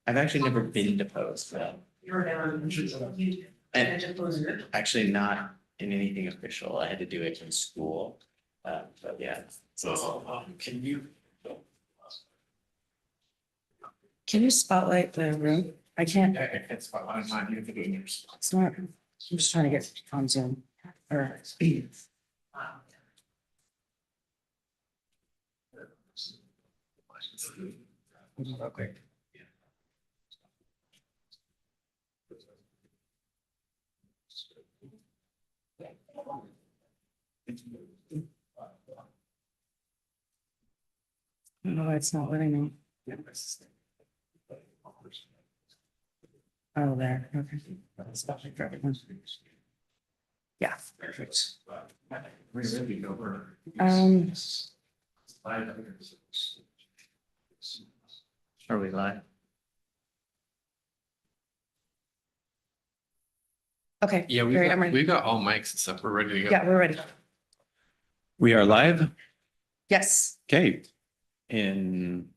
I've actually never been deposed, but actually not in anything official. I had to do it in school. But yeah. Can you spotlight the room? I can't, It's it's not, I'm just trying to get on Zoom or. Okay. No, it's not letting me. Oh, there, okay. Spotlight for everyone. Yeah, perfect. Are we live? Okay. Yeah, great, I'm ready. we've got all mics and stuff. We're ready to go. Yeah, we're ready. We are live. Yes. Okay. And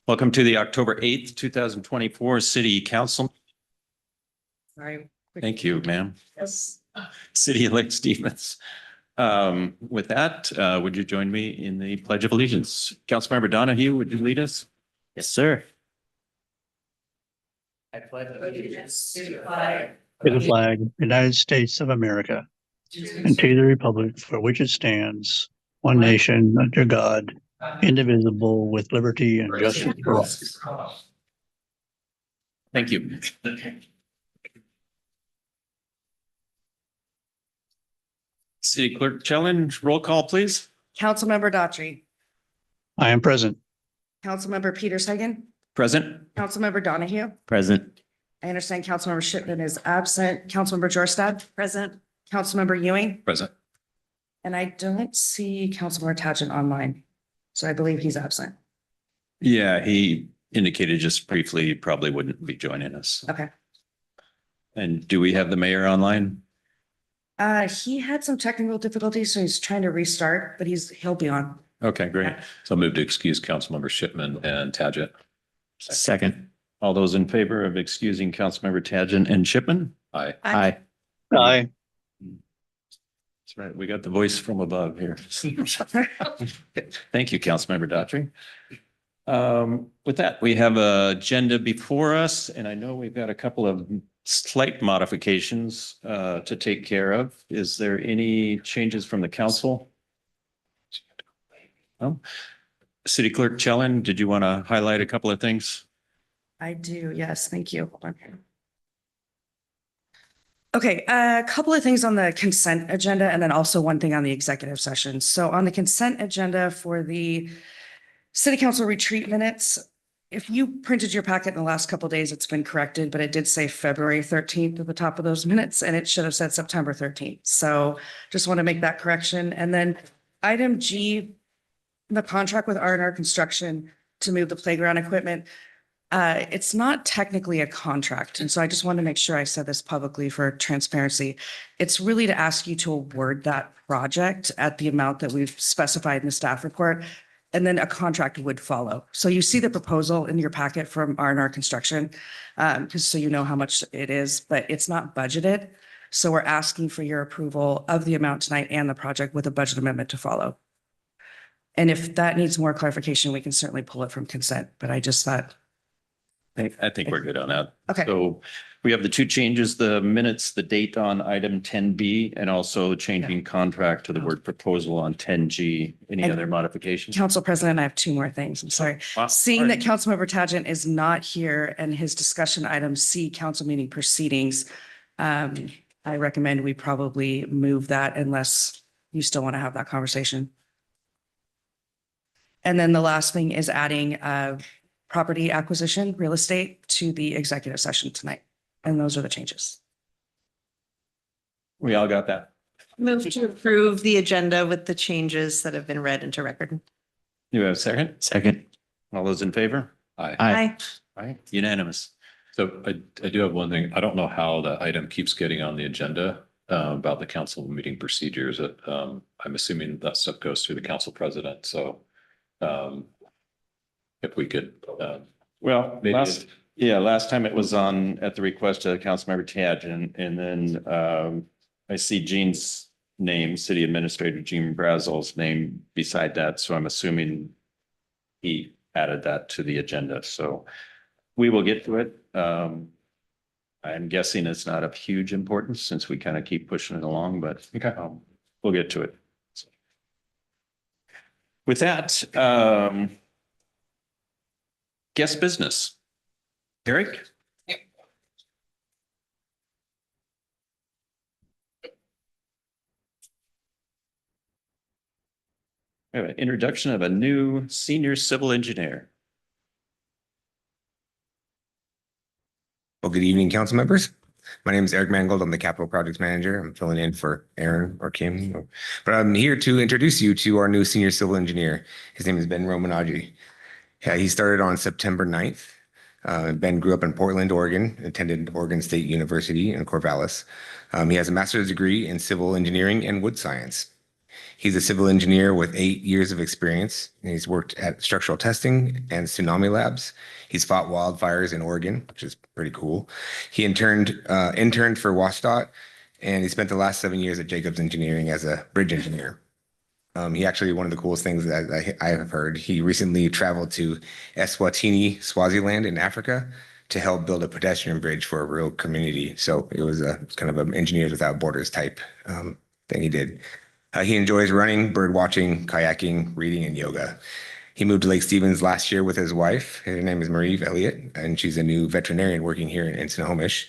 welcome to the October 8th, 2024 City Council. Sorry. Thank you, ma'am. Yes. City of Lake Stevens. With that, would you join me in the Pledge of Allegiance? Councilmember Donahue, would you lead us? Yes, sir. I pledge allegiance to the flag To the flag, of the United States of America, and to the republic for which it stands, one nation under God, indivisible, with liberty and justice for all. Thank you. City Clerk Challenge, roll call, please. Councilmember Daughtry, I am present. Councilmember Peter Sagan, Present. Councilmember Donahue. present. I understand Councilmember Shipman is absent. Councilmember Jorstad. Present. Councilmember Ewing, Present. and I don't see Councilmember Tagent online. So I believe he's absent. Yeah, he indicated just briefly, he probably wouldn't be joining us. Okay. And do we have the mayor online? He had some technical difficulties, so he's trying to restart, but he'll be on. Okay, great. So I'll move to excuse Councilmember Shipman and Tadgett. Second. All those in favor of excusing Councilmember Tagent and Shipman? Aye. Aye. Aye. That's right. We got the voice from above here. Thank you, Councilmember Daughtry. With that, we have an agenda before us, and I know we've got a couple of slight modifications to take care of. Is there any changes from the council? No? City Clerk Chellen, did you want to highlight a couple of things? I do, yes, thank you. Hold on here. Okay, a couple of things on the consent agenda and then also one thing on the executive session. So on the consent agenda for the city council retreat minutes, if you printed your packet in the last couple of days, it's been corrected, but it did say February 13th at the top of those minutes and it should have said September 13th. So just want to make that correction. And then item G, the contract with R&R Construction to move the playground equipment. It's not technically a contract. And so I just want to make sure I said this publicly for transparency. It's really to ask you to award that project at the amount that we've specified in the staff report. And then a contract would follow. So you see the proposal in your packet from R&R Construction, just so you know how much it is, but it's not budgeted. So we're asking for your approval of the amount tonight and the project with a budget amendment to follow. And if that needs more clarification, we can certainly pull it from consent, but I just thought. I think we're good on that. Okay. So we have the two changes, the minutes, the date on item 10B, and also changing contract to the word proposal on 10G. Any And- other modifications? Council President, I have two more things. I'm sorry. Wow. Seeing that Councilmember Tagent is not here and his discussion item C, council meeting proceedings, I recommend we probably move that unless you still want to have that conversation. And then the last thing is adding property acquisition, real estate to the executive session tonight. And those are the changes. We all got that. Move to approve the agenda with the changes that have been read into record. You have a second? Second. All those in favor? Aye. Aye. All right, unanimous. So I do have one thing. I don't know how the item keeps getting on the agenda about the council meeting procedures. I'm assuming that stuff goes through the council president. So if we could Well, Maybe last time it was on at the request of Councilmember Tadgen, and then I see Gene's name, City Administrator Gene Brazel's name beside that, so I'm assuming he added that to the agenda, so we will get to it. I'm guessing it's not of huge importance since we kind of keep pushing it along, but we'll get to it. With that, guest business. Eric? We have an introduction of a new senior civil engineer. Well, good evening, council members. My name is Eric Mangold. I'm the capital projects manager. I'm filling in for Aaron or Kim, but I'm here to introduce you to our new senior civil engineer. His name is Ben Romanaggi. Yeah, he started on September 9th. Ben grew up in Portland, Oregon, attended Oregon State University in Corvallis. He has a master's degree in civil engineering and wood science. He's a civil engineer with 8 years of experience, and he's worked at structural testing and tsunami labs. He's fought wildfires in Oregon, which is pretty cool. He interned for WSDOT, and he spent the last 7 years at Jacobs Engineering as a bridge engineer. He actually, one of the coolest things that I have heard, he recently traveled to Eswatini, Swaziland in Africa to help build a pedestrian bridge for a rural community. So it was a kind of an Engineers Without Borders type thing he did. He enjoys running, bird watching, kayaking, reading, and yoga. He moved to Lake Stevens last year with his wife. Her name is Marie Elliott, and she's a new veterinarian working here in Snohomish.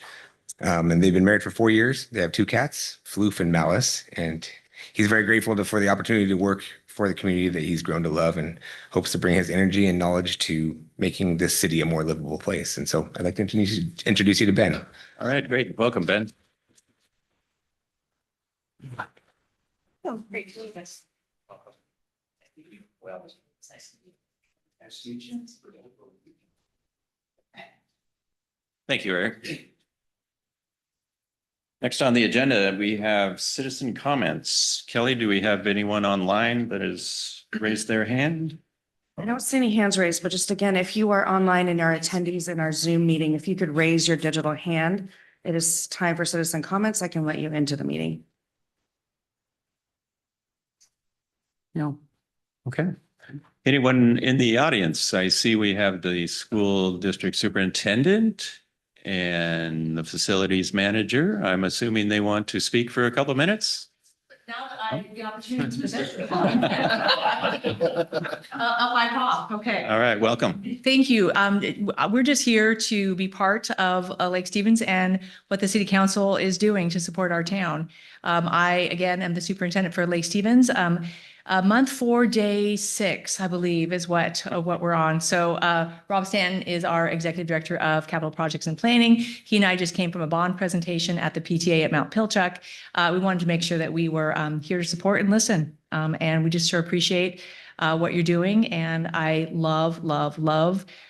And they've been married for 4 years. They have 2 cats, Floof and Malice. And he's very grateful for the opportunity to work for the community that he's grown to love, and hopes to bring his energy and knowledge to making this city a more livable place. And so I'd like to introduce you to Ben. All right, great. Welcome, Ben. Oh, great. Thank you, Eric. Next on the agenda, we have citizen comments. Kelly, do we have anyone online that has raised their hand? I don't see any hands raised, but just again, if you are online and are attendees in our Zoom meeting, if you could raise your digital hand, it is time for citizen comments. I can let you into the meeting. No. Okay. Anyone in the audience? I see we have the school district superintendent and the facilities manager. I'm assuming they want to speak for a couple of minutes. Now that I have the opportunity to present. My talk, okay. All right, welcome. Thank you. We're just here to be part of Lake Stevens and what the city council is doing to support our town. I, again, am the superintendent for Lake Stevens. Month 4, day 6, I believe, is what we're on. So Rob Stanton is our executive director of capital projects and planning. He and I just came from a bond presentation at the PTA at Mount Pilchuck. We wanted to make sure that we were here to support and listen. And we just sure appreciate what you're doing. And I love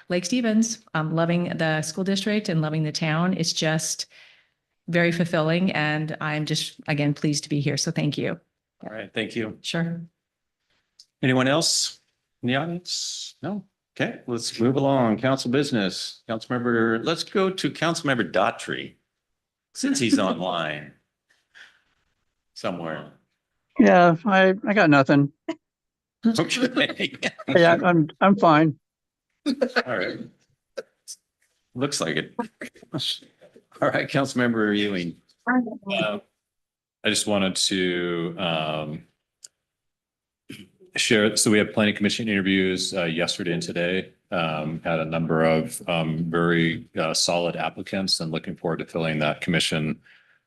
Lake Stevens. Loving the school district and loving the town. It's just very fulfilling. And I'm just, again, pleased to be here. So thank you. All right, thank you. Sure. Anyone else in the audience? No? Okay, let's move along. Council business. Let's go to Councilmember Daughtry, since he's online somewhere. Yeah, I got nothing. Okay. Yeah, I'm fine. All right. Looks like it. All right, Councilmember Ewing. I just wanted to share. So we had planning commission interviews yesterday and today. Had a number of very solid applicants, and looking forward to filling that commission.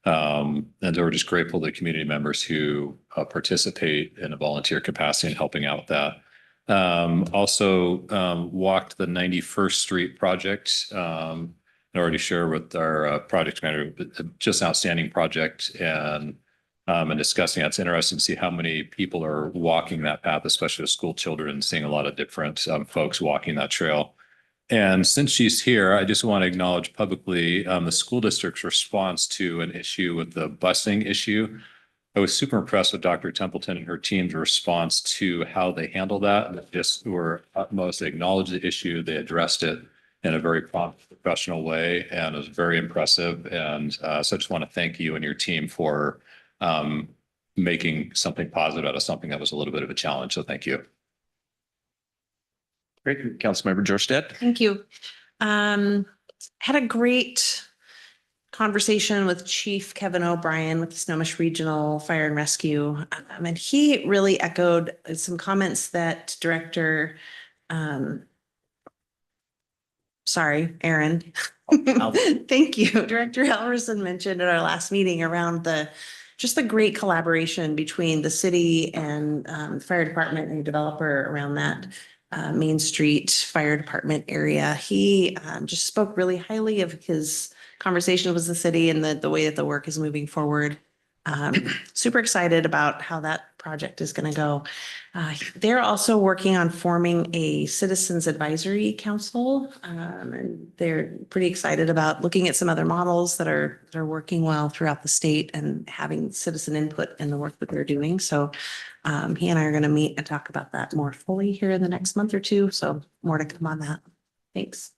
And we're just grateful to the community members who participate in a volunteer capacity and helping out with that. Also walked the 91st Street project. And already share with our project manager, just outstanding project, and discussing. It's interesting to see how many people are walking that path, especially with school children, seeing a lot of different folks walking that trail. And since she's here, I just want to acknowledge publicly the school district's response to an issue with the busing issue. I was super impressed with Dr. Templeton and her team's response to how they handled that. They just were utmost, they acknowledged the issue, they addressed it. in a very prompt, professional way, and it was very impressive. And so I just want to thank you and your team for making something positive out of something that was a little bit of a challenge. So thank you. Great. Councilmember Jurstedt. Thank you. Had a great conversation with Chief Kevin O'Brien with the Snohomish Regional Fire and Rescue. And he really echoed some comments that Aaron. Thank you. Director Elverson mentioned at our last meeting around just the great collaboration between the city and the fire department and developer around that Main Street Fire Department area. He just spoke really highly of his conversation with the city and the way that the work is moving forward. Super excited about how that project is going to go. They're also working on forming a citizens advisory council. And they're pretty excited about looking at some other models that are working well throughout the state and having citizen input in the work that they're doing. So he and I are going to meet and talk about that more fully here in the next month or two. So more to come on that. Thanks.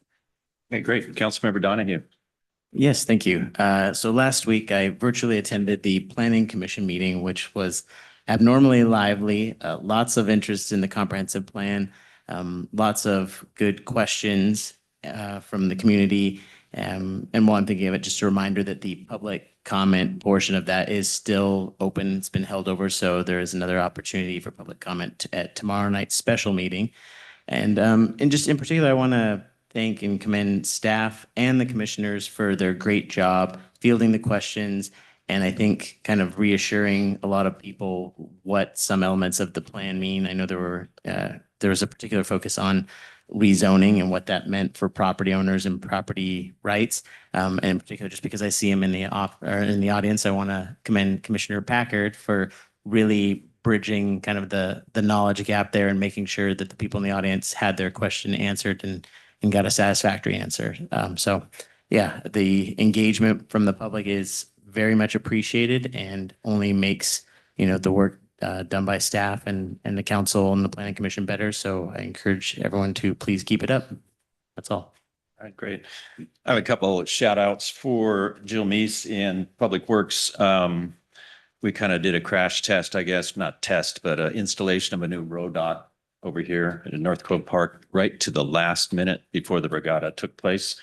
Okay, great. Councilmember Donahue. Yes, thank you. So last week I virtually attended the Planning Commission meeting, which was abnormally lively. Lots of interest in the comprehensive plan, lots of good questions from the community. And while I'm thinking of it, just a reminder that the public comment portion of that is still open. It's been held over, so there is another opportunity for public comment at tomorrow night's special meeting. And just in particular, I want to thank and commend staff and the commissioners for their great job fielding the questions. And I think kind of reassuring a lot of people what some elements of the plan mean. I know there was a particular focus on rezoning and what that meant for property owners and property rights. And in particular, just because I see him in the audience, I want to commend Commissioner Packard for really bridging kind of the knowledge gap there and making sure that the people in the audience had their question answered and got a satisfactory answer. So yeah, the engagement from the public is very much appreciated and only makes, the work done by staff and the council and the planning commission better. So I encourage everyone to please keep it up. That's all. All right, great. I have a couple of shout outs for Jill Meese in Public Works. We kind of did a crash test, I guess, not test, but installation of a new road dot over here in North Cove Park, right to the last minute before the regatta took place.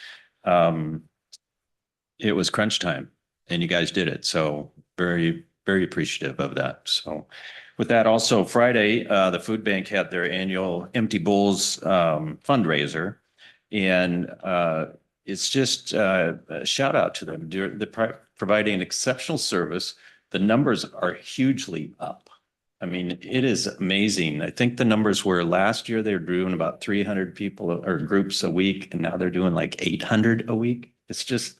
It was crunch time and you guys did it. So very, very appreciative of that. So with that, also Friday, the food bank had their annual Empty Bowls fundraiser. And it's just a shout out to them. They're providing exceptional service. The numbers are hugely up. I mean, it is amazing. I think the numbers were last year, they were doing about 300 people or groups a week, and now they're doing like 800 a week. It's just,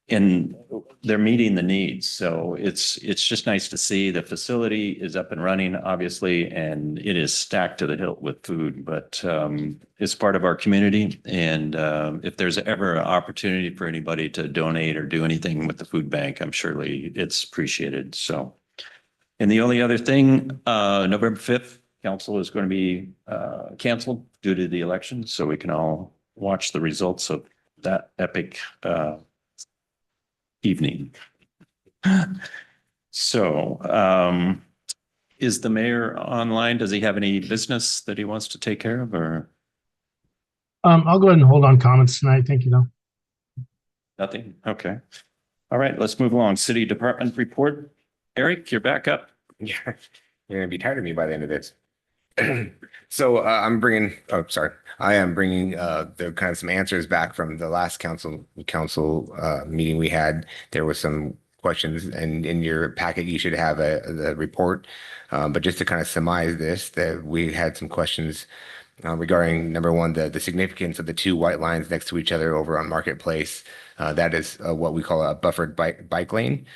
and they're meeting the needs. So it's just nice to see the facility is up and running, obviously, and it is stacked to the hilt with food, but it's part of our community. And if there's ever an opportunity for anybody to donate or do anything with the food bank, I'm surely it's appreciated. So. And the only other thing, November 5th, council is going to be canceled due to the election. So we can all watch the results of that epic evening. So is the mayor online? Does he have any business that he wants to take care of or? I'll go ahead and hold on comments tonight. Thank you, though. Nothing? Okay. All right, let's move along. City Department report. Eric, you're back up. Yeah, you're gonna be tired of me by the end of this. So I am bringing the kind of some answers back from the last council meeting we had. There was some questions, and in your packet you should have the report. But just to kind of surmise this, that we had some questions regarding number one, the significance of the two white lines next to each other over on Marketplace. That is what we call a buffered bike lane.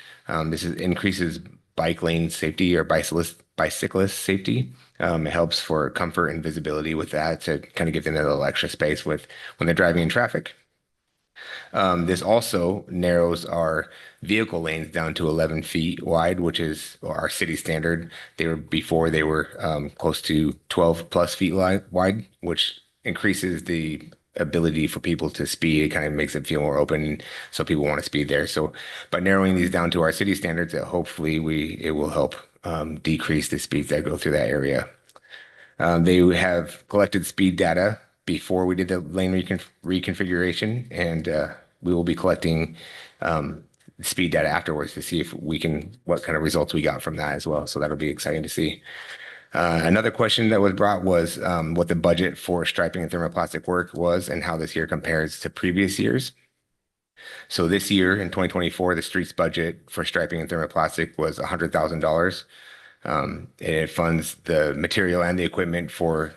This increases bike lane safety or bicyclist safety. It helps for comfort and visibility with that to kind of give them a little extra space when they're driving in traffic. This also narrows our vehicle lanes down to 11 feet wide, which is our city standard. Before they were close to 12 plus feet wide, which increases the ability for people to speed. It kind of makes it feel more open, so people want to speed there. So by narrowing these down to our city standards, hopefully it will help decrease the speeds that go through that area. They have collected speed data before we did the lane reconfiguration, and we will be collecting speed data afterwards to see if what kind of results we got from that as well. So that'll be exciting to see. Another question that was brought was what the budget for striping and thermoplastic work was and how this year compares to previous years. So this year in 2024, the streets budget for striping and thermoplastic was $100,000. It funds the material and the equipment for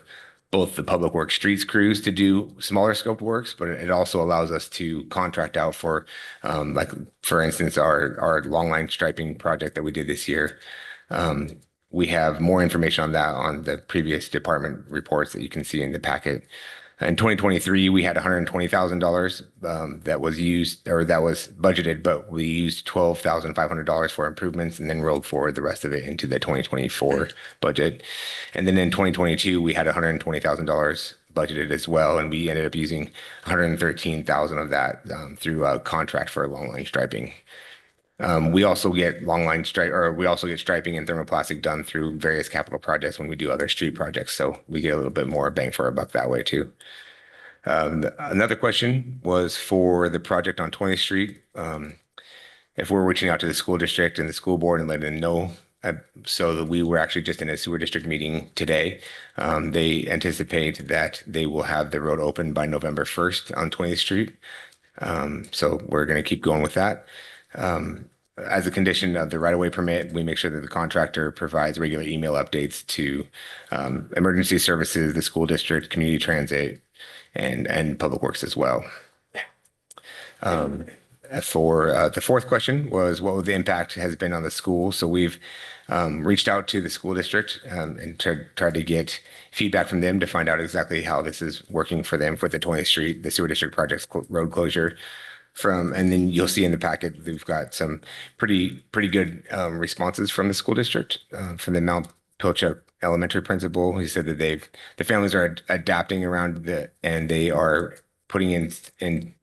both the public works streets crews to do smaller scoped works, but it also allows us to contract out for, like, for instance, our long line striping project that we did this year. We have more information on that on the previous department reports that you can see in the packet. In 2023, we had $120,000 that was used, or that was budgeted, but we used $12,500 for improvements and then rolled forward the rest of it into the 2024 budget. And then in 2022, we had $120,000 budgeted as well, and we ended up using $113,000 of that through a contract for long line striping. We also get striping and thermoplastic done through various capital projects when we do other street projects. So we get a little bit more bang for our buck that way too. Another question was for the project on 20th Street. If we're reaching out to the school district and the school board and letting them know, so that we were actually just in a sewer district meeting today. They anticipate that they will have the road open by November 1st on 20th Street. So we're going to keep going with that. As a condition of the right-of-way permit, we make sure that the contractor provides regular email updates to emergency services, the school district, community transit, and public works as well. For the fourth question was what the impact has been on the school. So we've reached out to the school district and tried to get feedback from them to find out exactly how this is working for them for the 20th Street, the sewer district project's road closure. And then you'll see in the packet, we've got some pretty good responses from the school district, from the Mount Pilchuck elementary principal. He said that the families are adapting around and they are putting in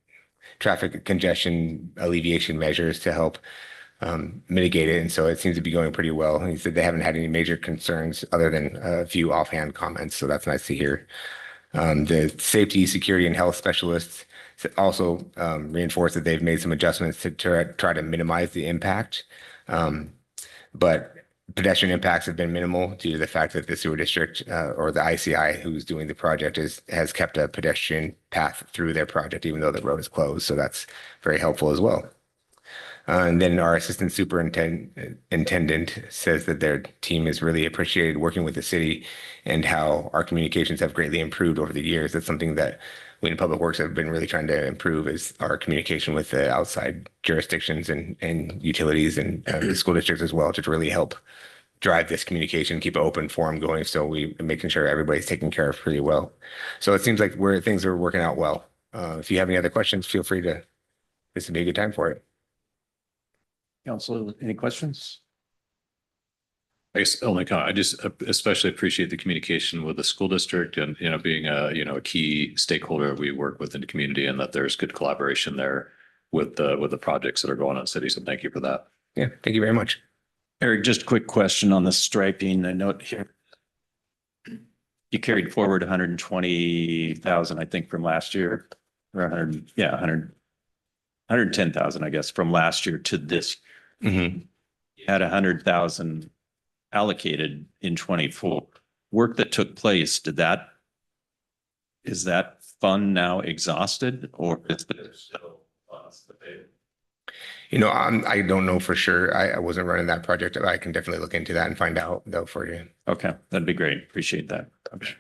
traffic congestion alleviation measures to help mitigate it. And so it seems to be going pretty well. He said they haven't had any major concerns other than a few offhand comments. So that's nice to hear. The safety, security, and health specialists also reinforced that they've made some adjustments to try to minimize the impact. But pedestrian impacts have been minimal due to the fact that the sewer district or the ICI who's doing the project has kept a pedestrian path through their project, even though the road is closed. So that's very helpful as well. And then our assistant superintendent says that their team has really appreciated working with the city and how our communications have greatly improved over the years. That's something that we in Public Works have been really trying to improve, is our communication with the outside jurisdictions and utilities and the school districts as well, to really help drive this communication, keep an open forum going. So we're making sure everybody's taken care of pretty well. So it seems like things are working out well. If you have any other questions, feel free to, this would be a good time for it. Council, any questions? I guess only comment. I just especially appreciate the communication with the school district and, being a key stakeholder we work with in the community, and that there's good collaboration there with the projects that are going on in the city. So thank you for that. Yeah, thank you very much. Eric, just a quick question on the striping. I note here you carried forward 120,000, I think, from last year, or 110,000, I guess, from last year to this. Mm-hmm. You had 100,000 allocated in 24. Work that took place, is that fund now exhausted, or is there still funds to pay? I don't know for sure. I wasn't running that project. I can definitely look into that and find out though for you. Okay, that'd be great. Appreciate that. Okay.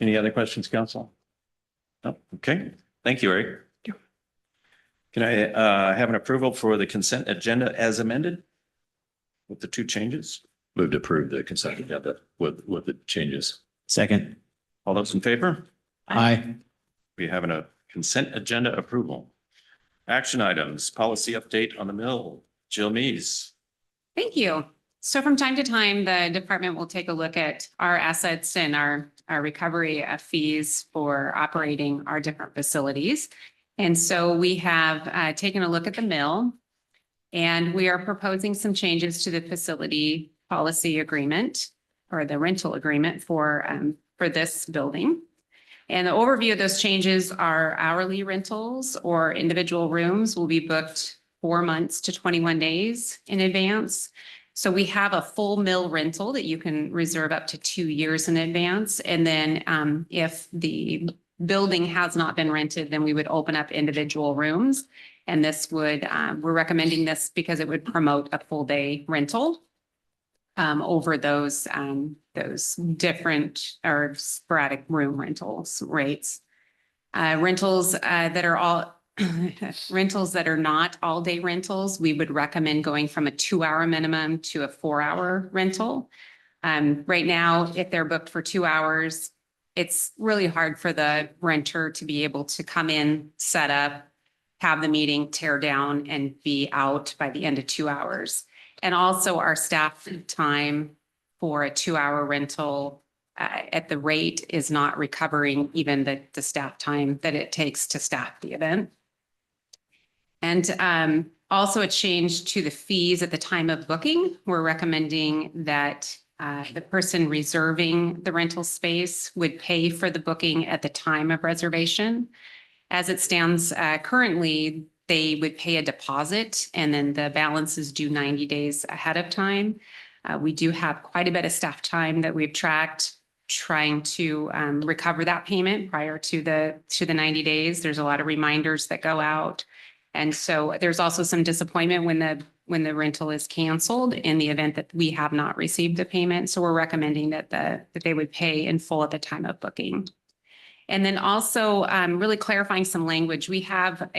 Any other questions, council? No? Okay, thank you, Eric. Can I have an approval for the consent agenda as amended with the two changes? Move to approve the consent agenda with the changes. Second. All those in favor? Aye. We have a consent agenda approval. Action items, policy update on the mill. Jill Mees. Thank you. So from time to time, the department will take a look at our assets and our recovery of fees for operating our different facilities. And so we have taken a look at the mill, and we are proposing some changes to the facility policy agreement or the rental agreement for this building. And the overview of those changes are hourly rentals or individual rooms will be booked 4 months to 21 days in advance. So we have a full mill rental that you can reserve up to 2 years in advance. And then if the building has not been rented, then we would open up individual rooms. And this would, we're recommending this because it would promote a full day rental over those different or sporadic room rentals rates. Rentals that are all rentals that are not all day rentals, we would recommend going from a 2-hour minimum to a 4-hour rental. Right now, if they're booked for 2 hours, it's really hard for the renter to be able to come in, set up, have the meeting, tear down, and be out by the end of 2 hours. And also our staff time for a 2-hour rental at the rate is not recovering even the staff time that it takes to staff the event. And also a change to the fees at the time of booking. We're recommending that the person reserving the rental space would pay for the booking at the time of reservation. As it stands currently, they would pay a deposit and then the balance is due 90 days ahead of time. We do have quite a bit of staff time that we've tracked trying to recover that payment prior to the 90 days. There's a lot of reminders that go out. And so there's also some disappointment when the rental is canceled in the event that we have not received the payment. So we're recommending that they would pay in full at the time of booking. And then also really clarifying some language. We have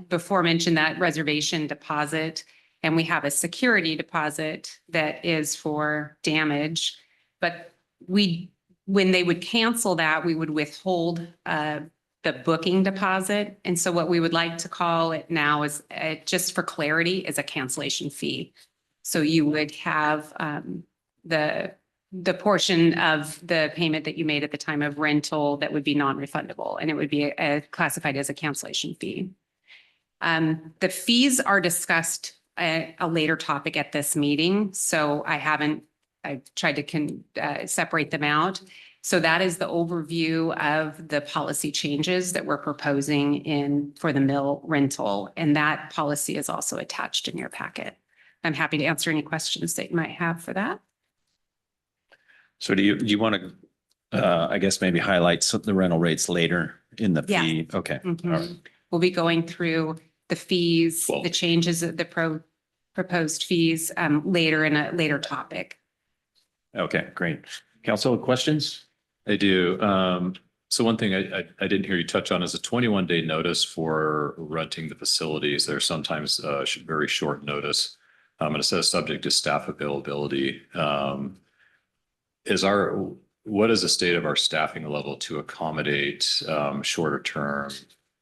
before mentioned that reservation deposit, and we have a security deposit that is for damage. But when they would cancel that, we would withhold the booking deposit. And so what we would like to call it now is, just for clarity, is a cancellation fee. So you would have the portion of the payment that you made at the time of rental that would be non-refundable, and it would be classified as a cancellation fee. The fees are discussed a later topic at this meeting, so I've tried to separate them out. So that is the overview of the policy changes that we're proposing for the mill rental. And that policy is also attached in your packet. I'm happy to answer any questions that you might have for that. So do you want to, I guess, maybe highlight the rental rates later in the Yeah. fee? Okay. Mhm. All right. We'll be going through the fees, Well- the changes of the proposed fees later in a later topic. Okay, great. Council, questions? I do. So one thing I didn't hear you touch on is a 21-day notice for renting the facilities. There's sometimes very short notice. And it says subject to staff availability. What is the state of our staffing level to accommodate shorter term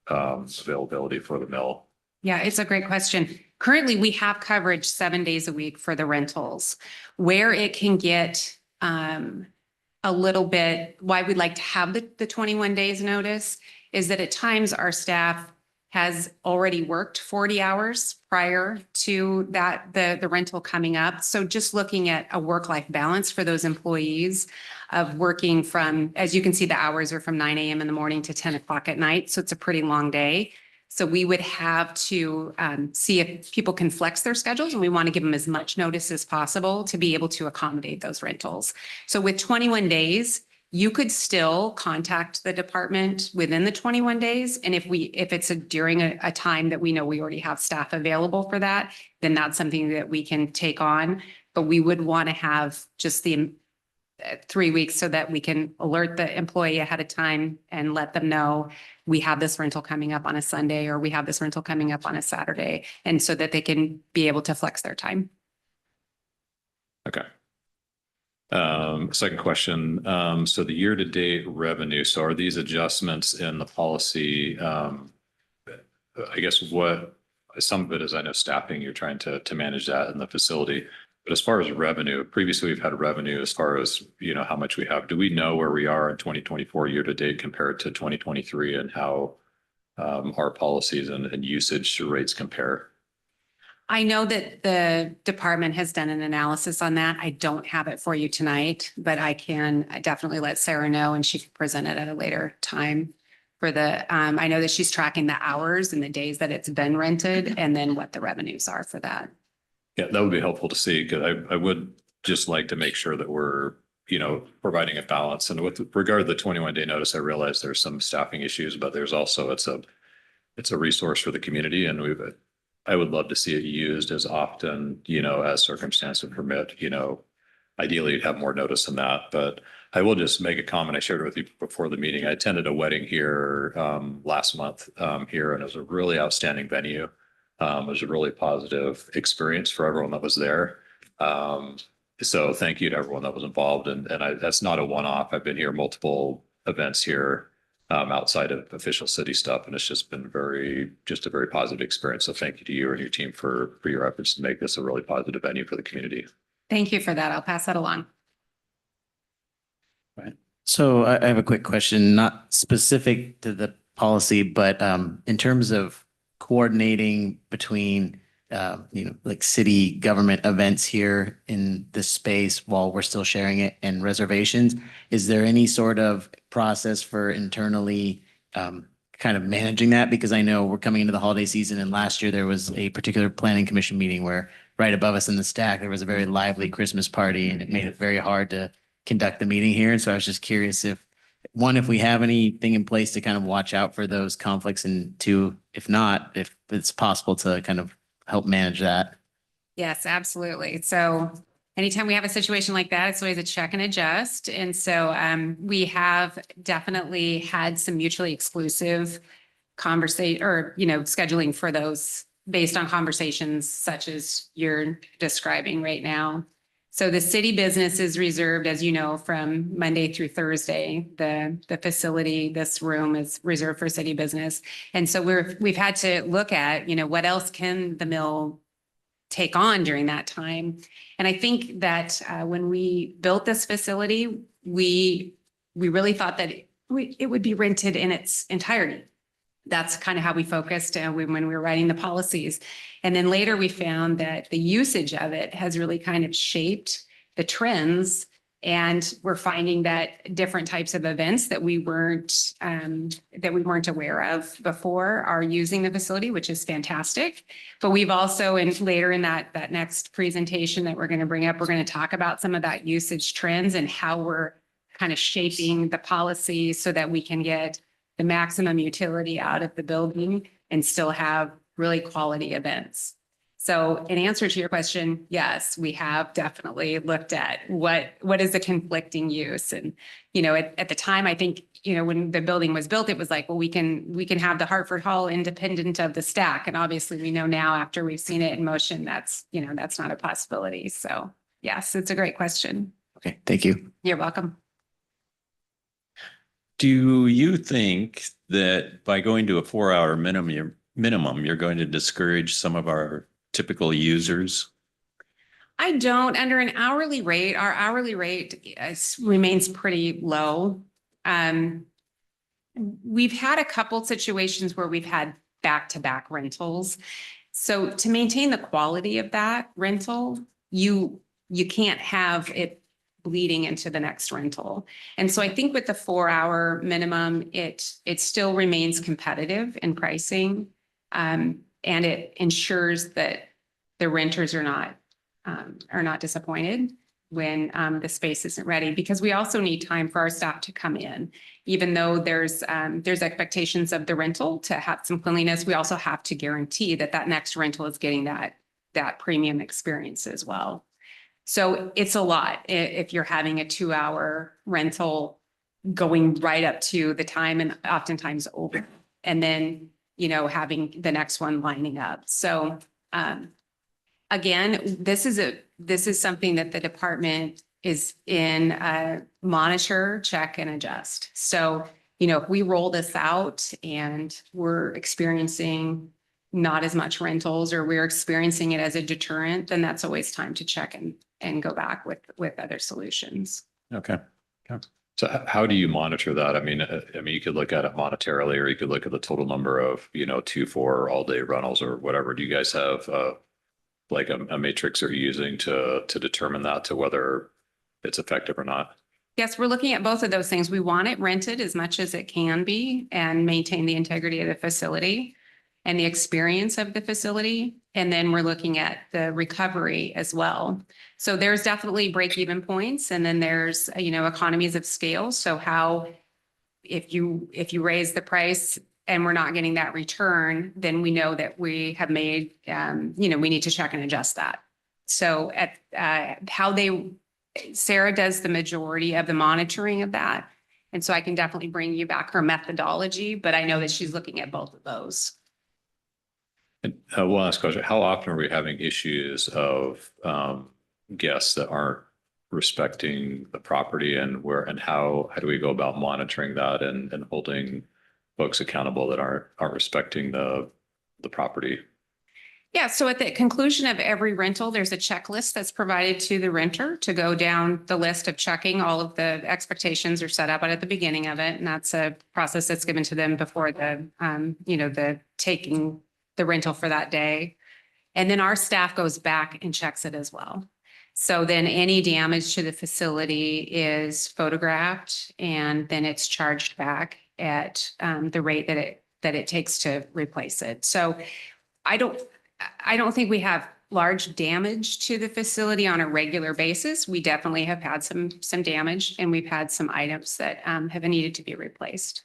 availability for the mill? Yeah, it's a great question. Currently, we have coverage 7 days a week for the rentals. Where it can get a little bit, why we'd like to have the 21 days notice is that at times our staff has already worked 40 hours prior to the rental coming up. So just looking at a work-life balance for those employees of working from, as you can see, the hours are from 9 a.m. in the morning to 10 o'clock at night. So it's a pretty long day. So we would have to see if people can flex their schedules, and we want to give them as much notice as possible to be able to accommodate those rentals. So with 21 days, you could still contact the department within the 21 days. And if it's during a time that we know we already have staff available for that, then that's something that we can take on. But we would want to have just the 3 weeks so that we can alert the employee ahead of time and let them know we have this rental coming up on a Sunday, or we have this rental coming up on a Saturday, and so that they can be able to flex their time. Okay. Second question. So the year-to-date revenue, so are these adjustments in the policy? I guess what some of it is, I know staffing, you're trying to manage that in the facility. But as far as revenue, previously we've had revenue as far as, how much we have. Do we know where we are in 2024 year to date compared to 2023 and how our policies and usage rates compare? I know that the department has done an analysis on that. I don't have it for you tonight, but I can definitely let Sarah know and she can present it at a later time for I know that she's tracking the hours and the days that it's been rented and then what the revenues are for that. Yeah, that would be helpful to see, because I would just like to make sure that we're, providing a balance. And with regard to the 21-day notice, I realize there's some staffing issues, but there's also, it's a resource for the community, and I would love to see it used as often, as circumstances permit. Ideally you'd have more notice than that, but I will just make a comment. I shared it with you before the meeting. I attended a wedding here last month here, and it was a really outstanding venue. It was a really positive experience for everyone that was there. So thank you to everyone that was involved. And that's not a one-off. I've been here multiple events here outside of official city stuff, and it's just been just a very positive experience. So thank you to you and your team for your efforts to make this a really positive venue for the community. Thank you for that. I'll pass that along. Right. So I have a quick question, not specific to the policy, but in terms of coordinating between, like city government events here in this space while we're still sharing it and reservations, is there any sort of process for internally kind of managing that? Because I know we're coming into the holiday season, and last year there was a particular planning commission meeting where right above us in the stack, there was a very lively Christmas party, and it made it very hard to conduct the meeting here. And so I was just curious if we have anything in place to kind of watch out for those conflicts, and two, if not, if it's possible to kind of help manage that. Yes, absolutely. So anytime we have a situation like that, it's always a check and adjust. And so we have definitely had some mutually exclusive conversation or, scheduling for those based on conversations such as you're describing right now. So the city business is reserved, as you know, from Monday through Thursday. The facility, this room is reserved for city business. And so we've had to look at, what else can the mill take on during that time. And I think that when we built this facility, we really thought that it would be rented in its entirety. That's kind of how we focused when we were writing the policies. And then later we found that the usage of it has really kind of shaped the trends. And we're finding that different types of events that we weren't aware of before are using the facility, which is fantastic. But we've also, later in that next presentation that we're going to bring up, we're going to talk about some of that usage trends and how we're kind of shaping the policy so that we can get the maximum utility out of the building and still have really quality events. So in answer to your question, yes, we have definitely looked at what is the conflicting use. And, at the time, I think, when the building was built, it was like, well, we can have the Hartford Hall independent of the stack. And obviously we know now after we've seen it in motion, that's not a possibility. So yes, it's a great question. Okay, thank you. You're welcome. Do you think that by going to a 4-hour minimum, you're going to discourage some of our typical users? I don't. Under an hourly rate, our hourly rate remains pretty low. We've had a couple situations where we've had back-to-back rentals. So to maintain the quality of that rental, you can't have it bleeding into the next rental. And so I think with the 4-hour minimum, it still remains competitive in pricing. And it ensures that the renters are not disappointed when the space isn't ready, because we also need time for our staff to come in. Even though there's expectations of the rental to have some cleanliness, we also have to guarantee that next rental is getting that premium experience as well. So it's a lot if you're having a 2-hour rental going right up to the time and oftentimes over, and then, having the next one lining up. So again, this is something that the department is in monitor, check, and adjust. So, if we roll this out and we're experiencing not as much rentals or we're experiencing it as a deterrent, then that's always time to check and go back with other solutions. Okay. Okay. So how do you monitor that? I mean, you could look at it monetarily, or you could look at the total number of, 2, 4 all-day rentals or whatever. Do you guys have like a matrix you're using to determine that, to whether it's effective or not? Yes, we're looking at both of those things. We want it rented as much as it can be and maintain the integrity of the facility and the experience of the facility. And then we're looking at the recovery as well. So there's definitely break-even points, and then there's, economies of scale. So how, if you raise the price and we're not getting that return, then we know that we have made, we need to check and adjust that. So Sarah does the majority of the monitoring of that. And so I can definitely bring you back her methodology, but I know that she's looking at both of those. And one last question: how often are we having issues of guests that aren't respecting the property, and how do we go about monitoring that and holding folks accountable that aren't respecting the property? Yeah, so at the conclusion of every rental, there's a checklist that's provided to the renter to go down the list of checking. All of the expectations are set up at the beginning of it, and that's a process that's given to them before the taking the rental for that day. And then our staff goes back and checks it as well. So then any damage to the facility is photographed, and then it's charged back at the rate that it takes to replace it. So I don't think we have large damage to the facility on a regular basis. We definitely have had some damage, and we've had some items that have needed to be replaced.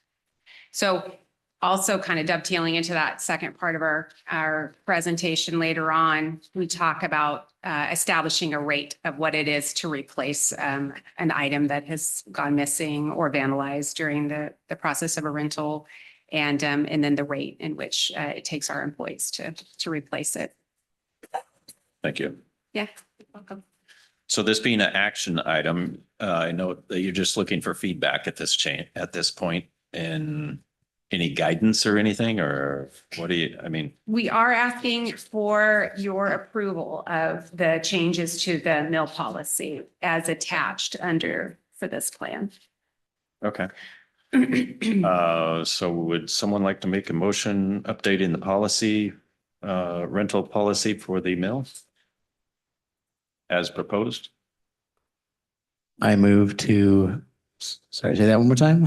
So also kind of dovetailing into that second part of our presentation later on, we talk about establishing a rate of what it is to replace an item that has gone missing or vandalized during the process of a rental, and then the rate in which it takes our employees to replace it. Thank you. Yeah, you're welcome. So this being an action item, I know that you're just looking for feedback at this point, and any guidance or anything, or what do you, We are asking for your approval of the changes to the mill policy as attached for this plan. okay. So would someone like to make a motion updating the policy, rental policy for the mill as proposed? I move to, sorry, say that one more time.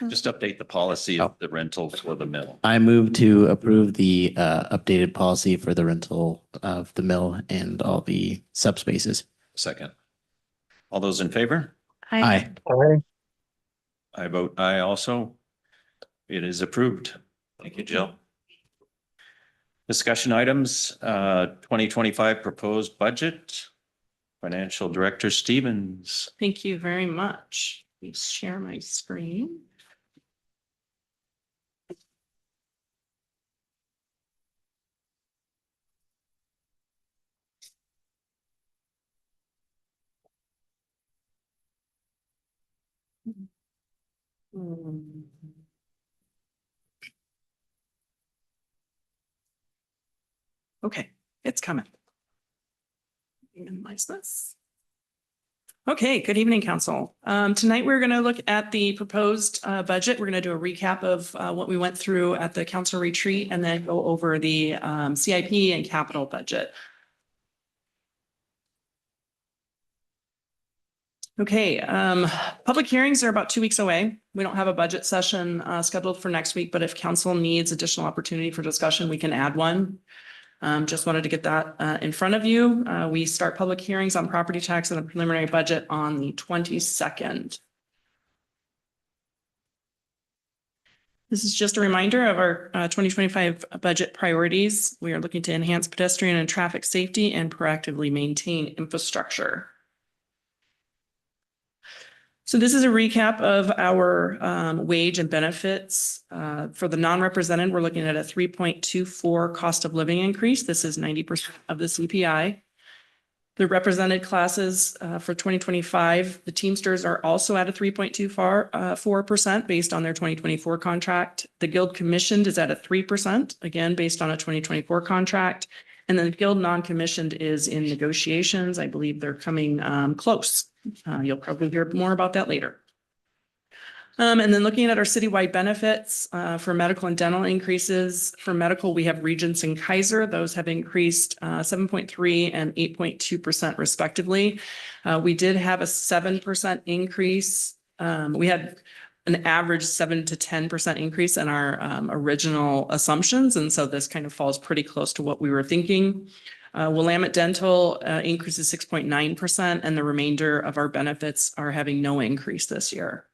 Just update the policy of the rental for the mill. I move to approve the updated policy for the rental of the mill and all the subspaces. Second. All those in favor? Aye. I vote aye also. It is approved. Thank you, Jill. Discussion items, 2025 proposed budget. Financial Director Stevens. Thank you very much. Please share my screen. Okay, it's coming. Minimize this. Okay, good evening, Council. Tonight, we're going to look at the proposed budget. We're going to do a recap of what we went through at the council retreat, and then go over the CIP and capital budget. Okay, public hearings are about 2 weeks away. We don't have a budget session scheduled for next week, but if council needs additional opportunity for discussion, we can add one. Just wanted to get that in front of you. We start public hearings on property tax and the preliminary budget on the 22nd. This is just a reminder of our 2025 budget priorities. We are looking to enhance pedestrian and traffic safety and proactively maintain infrastructure. So this is a recap of our wage and benefits. For the non-represented, we're looking at a 3.24 cost of living increase. This is 90% of the CPI. The represented classes for 2025, the Teamsters are also at a 3.24% based on their 2024 contract. The Guild commissioned is at a 3%, again, based on a 2024 contract. And then the Guild non-commissioned is in negotiations. I believe they're coming close. You'll probably hear more about that later. And then looking at our citywide benefits for medical and dental increases. For medical, we have Regents and Kaiser. Those have increased 7.3 and 8.2% respectively. We did have a 7% increase. We had an average 7 to 10% increase in our original assumptions. And so this kind of falls pretty close to what we were thinking. Willamette Dental increases 6.9%, and the remainder of our benefits are having no increase this year.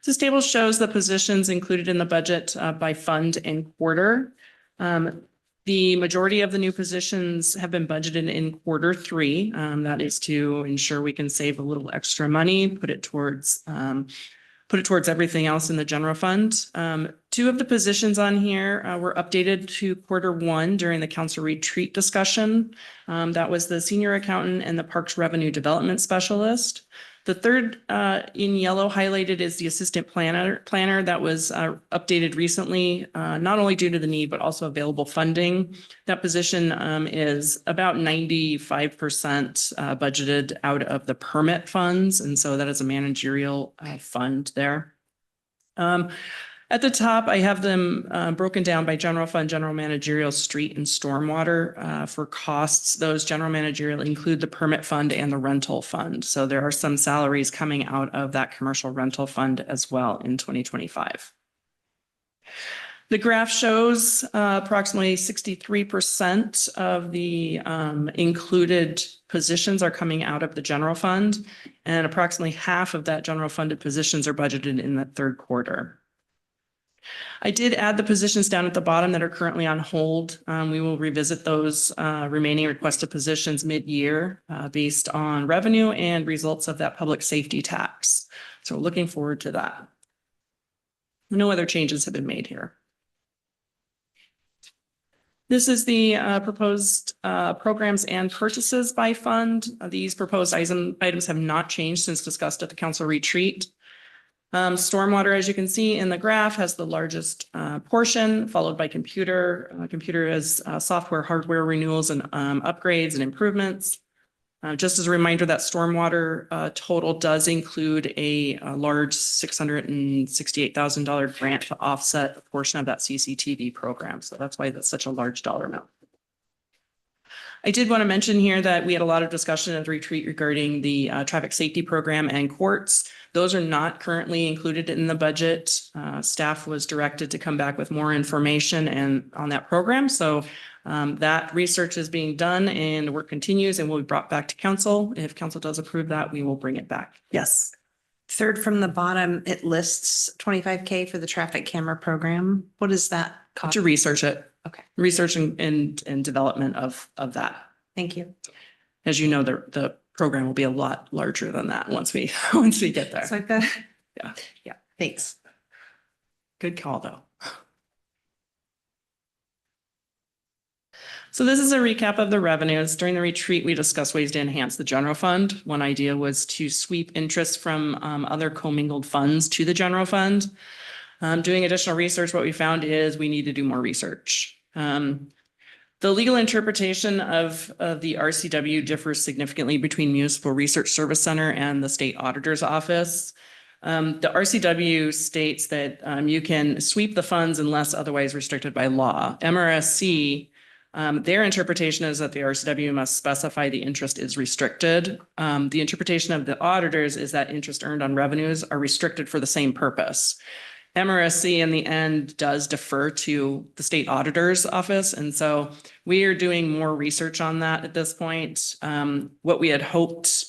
This table shows the positions included in the budget by fund and quarter. The majority of the new positions have been budgeted in Q3. That is to ensure we can save a little extra money, put it towards everything else in the general fund. Two of the positions on here were updated to Q1 during the council retreat discussion. That was the senior accountant and the Parks Revenue Development Specialist. The third in yellow highlighted is the assistant planner that was updated recently, not only due to the need, but also available funding. That position is about 95% budgeted out of the permit funds. And so that is a managerial fund there. At the top, I have them broken down by general fund, general managerial, street, and stormwater for costs. Those general managerial include the permit fund and the rental fund. So there are some salaries coming out of that commercial rental fund as well in 2025. The graph shows approximately 63% of the included positions are coming out of the general fund, and approximately half of that general funded positions are budgeted in the third quarter. I did add the positions down at the bottom that are currently on hold. We will revisit those remaining requested positions mid-year based on revenue and results of that public safety tax. So looking forward to that. No other changes have been made here. This is the proposed programs and purchases by fund. These proposed items have not changed since discussed at the council retreat. Stormwater, as you can see in the graph, has the largest portion, followed by computer. Computer is software, hardware renewals and upgrades and improvements. Just as a reminder, that stormwater total does include a large $668,000 grant to offset a portion of that CCTV program. So that's why that's such a large dollar amount. I did want to mention here that we had a lot of discussion at the retreat regarding the traffic safety program and courts. Those are not currently included in the budget. Staff was directed to come back with more information on that program. So that research is being done and work continues and will be brought back to council. If council does approve that, we will bring it back. Yes. Third from the bottom, it lists 25K for the traffic camera program. What is that cost? To research it. Okay. Research and development of that. Thank you. As you know, the program will be a lot larger than that once we get there. It's like that. Yeah. Yeah. Thanks. Good call, though. So this is a recap of the revenues. During the retreat, we discussed ways to enhance the general fund. One idea was to sweep interest from other commingled funds to the general fund. Doing additional research, what we found is we need to do more research. The legal interpretation of the RCW differs significantly between Municipal Research Service Center and the State Auditor's Office. The RCW states that you can sweep the funds unless otherwise restricted by law. MRSC, their interpretation is that the RCW must specify the interest is restricted. The interpretation of the auditors is that interest earned on revenues are restricted for the same purpose. MRSC in the end does defer to the state auditor's office. And so we are doing more research on that at this point. What we had hoped,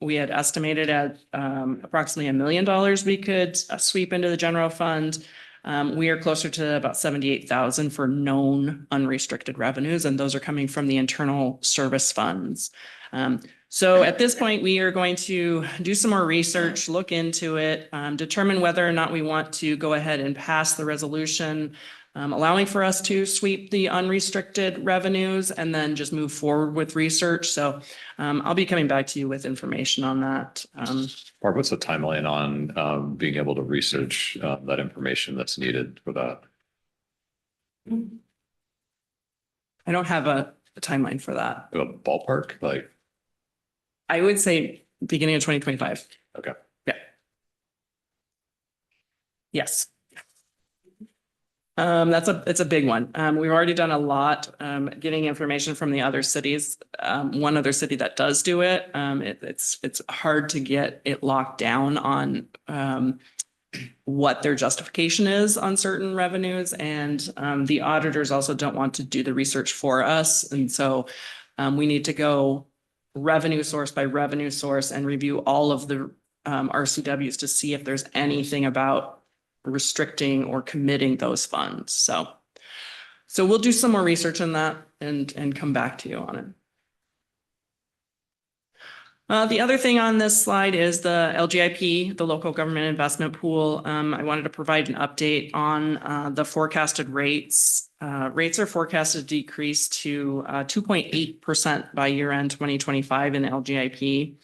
we had estimated at approximately $1 million we could sweep into the general fund. We are closer to about 78,000 for known unrestricted revenues, and those are coming from the internal service funds. So at this point, we are going to do some more research, look into it, determine whether or not we want to go ahead and pass the resolution allowing for us to sweep the unrestricted revenues and then just move forward with research. So I'll be coming back to you with information on that. Barb, what's the timeline on being able to research that information that's needed for that? I don't have a timeline for that. A ballpark, like, I would say beginning of 2025. okay. Yeah. Yes. It's a big one. We've already done a lot, getting information from the other cities. One other city that does do it, it's hard to get it locked down on, what their justification is on certain revenues. And, the auditors also don't want to do the research for us. And so, we need to go revenue source by revenue source and review all of the, RCWs to see if there's anything about restricting or committing those funds. So we'll do some more research on that and come back to you on it. The other thing on this slide is the LGIP, the local government investment pool. I wanted to provide an update on the forecasted rates. Rates are forecasted to decrease to 2.8% by year end 2025 in LGIP.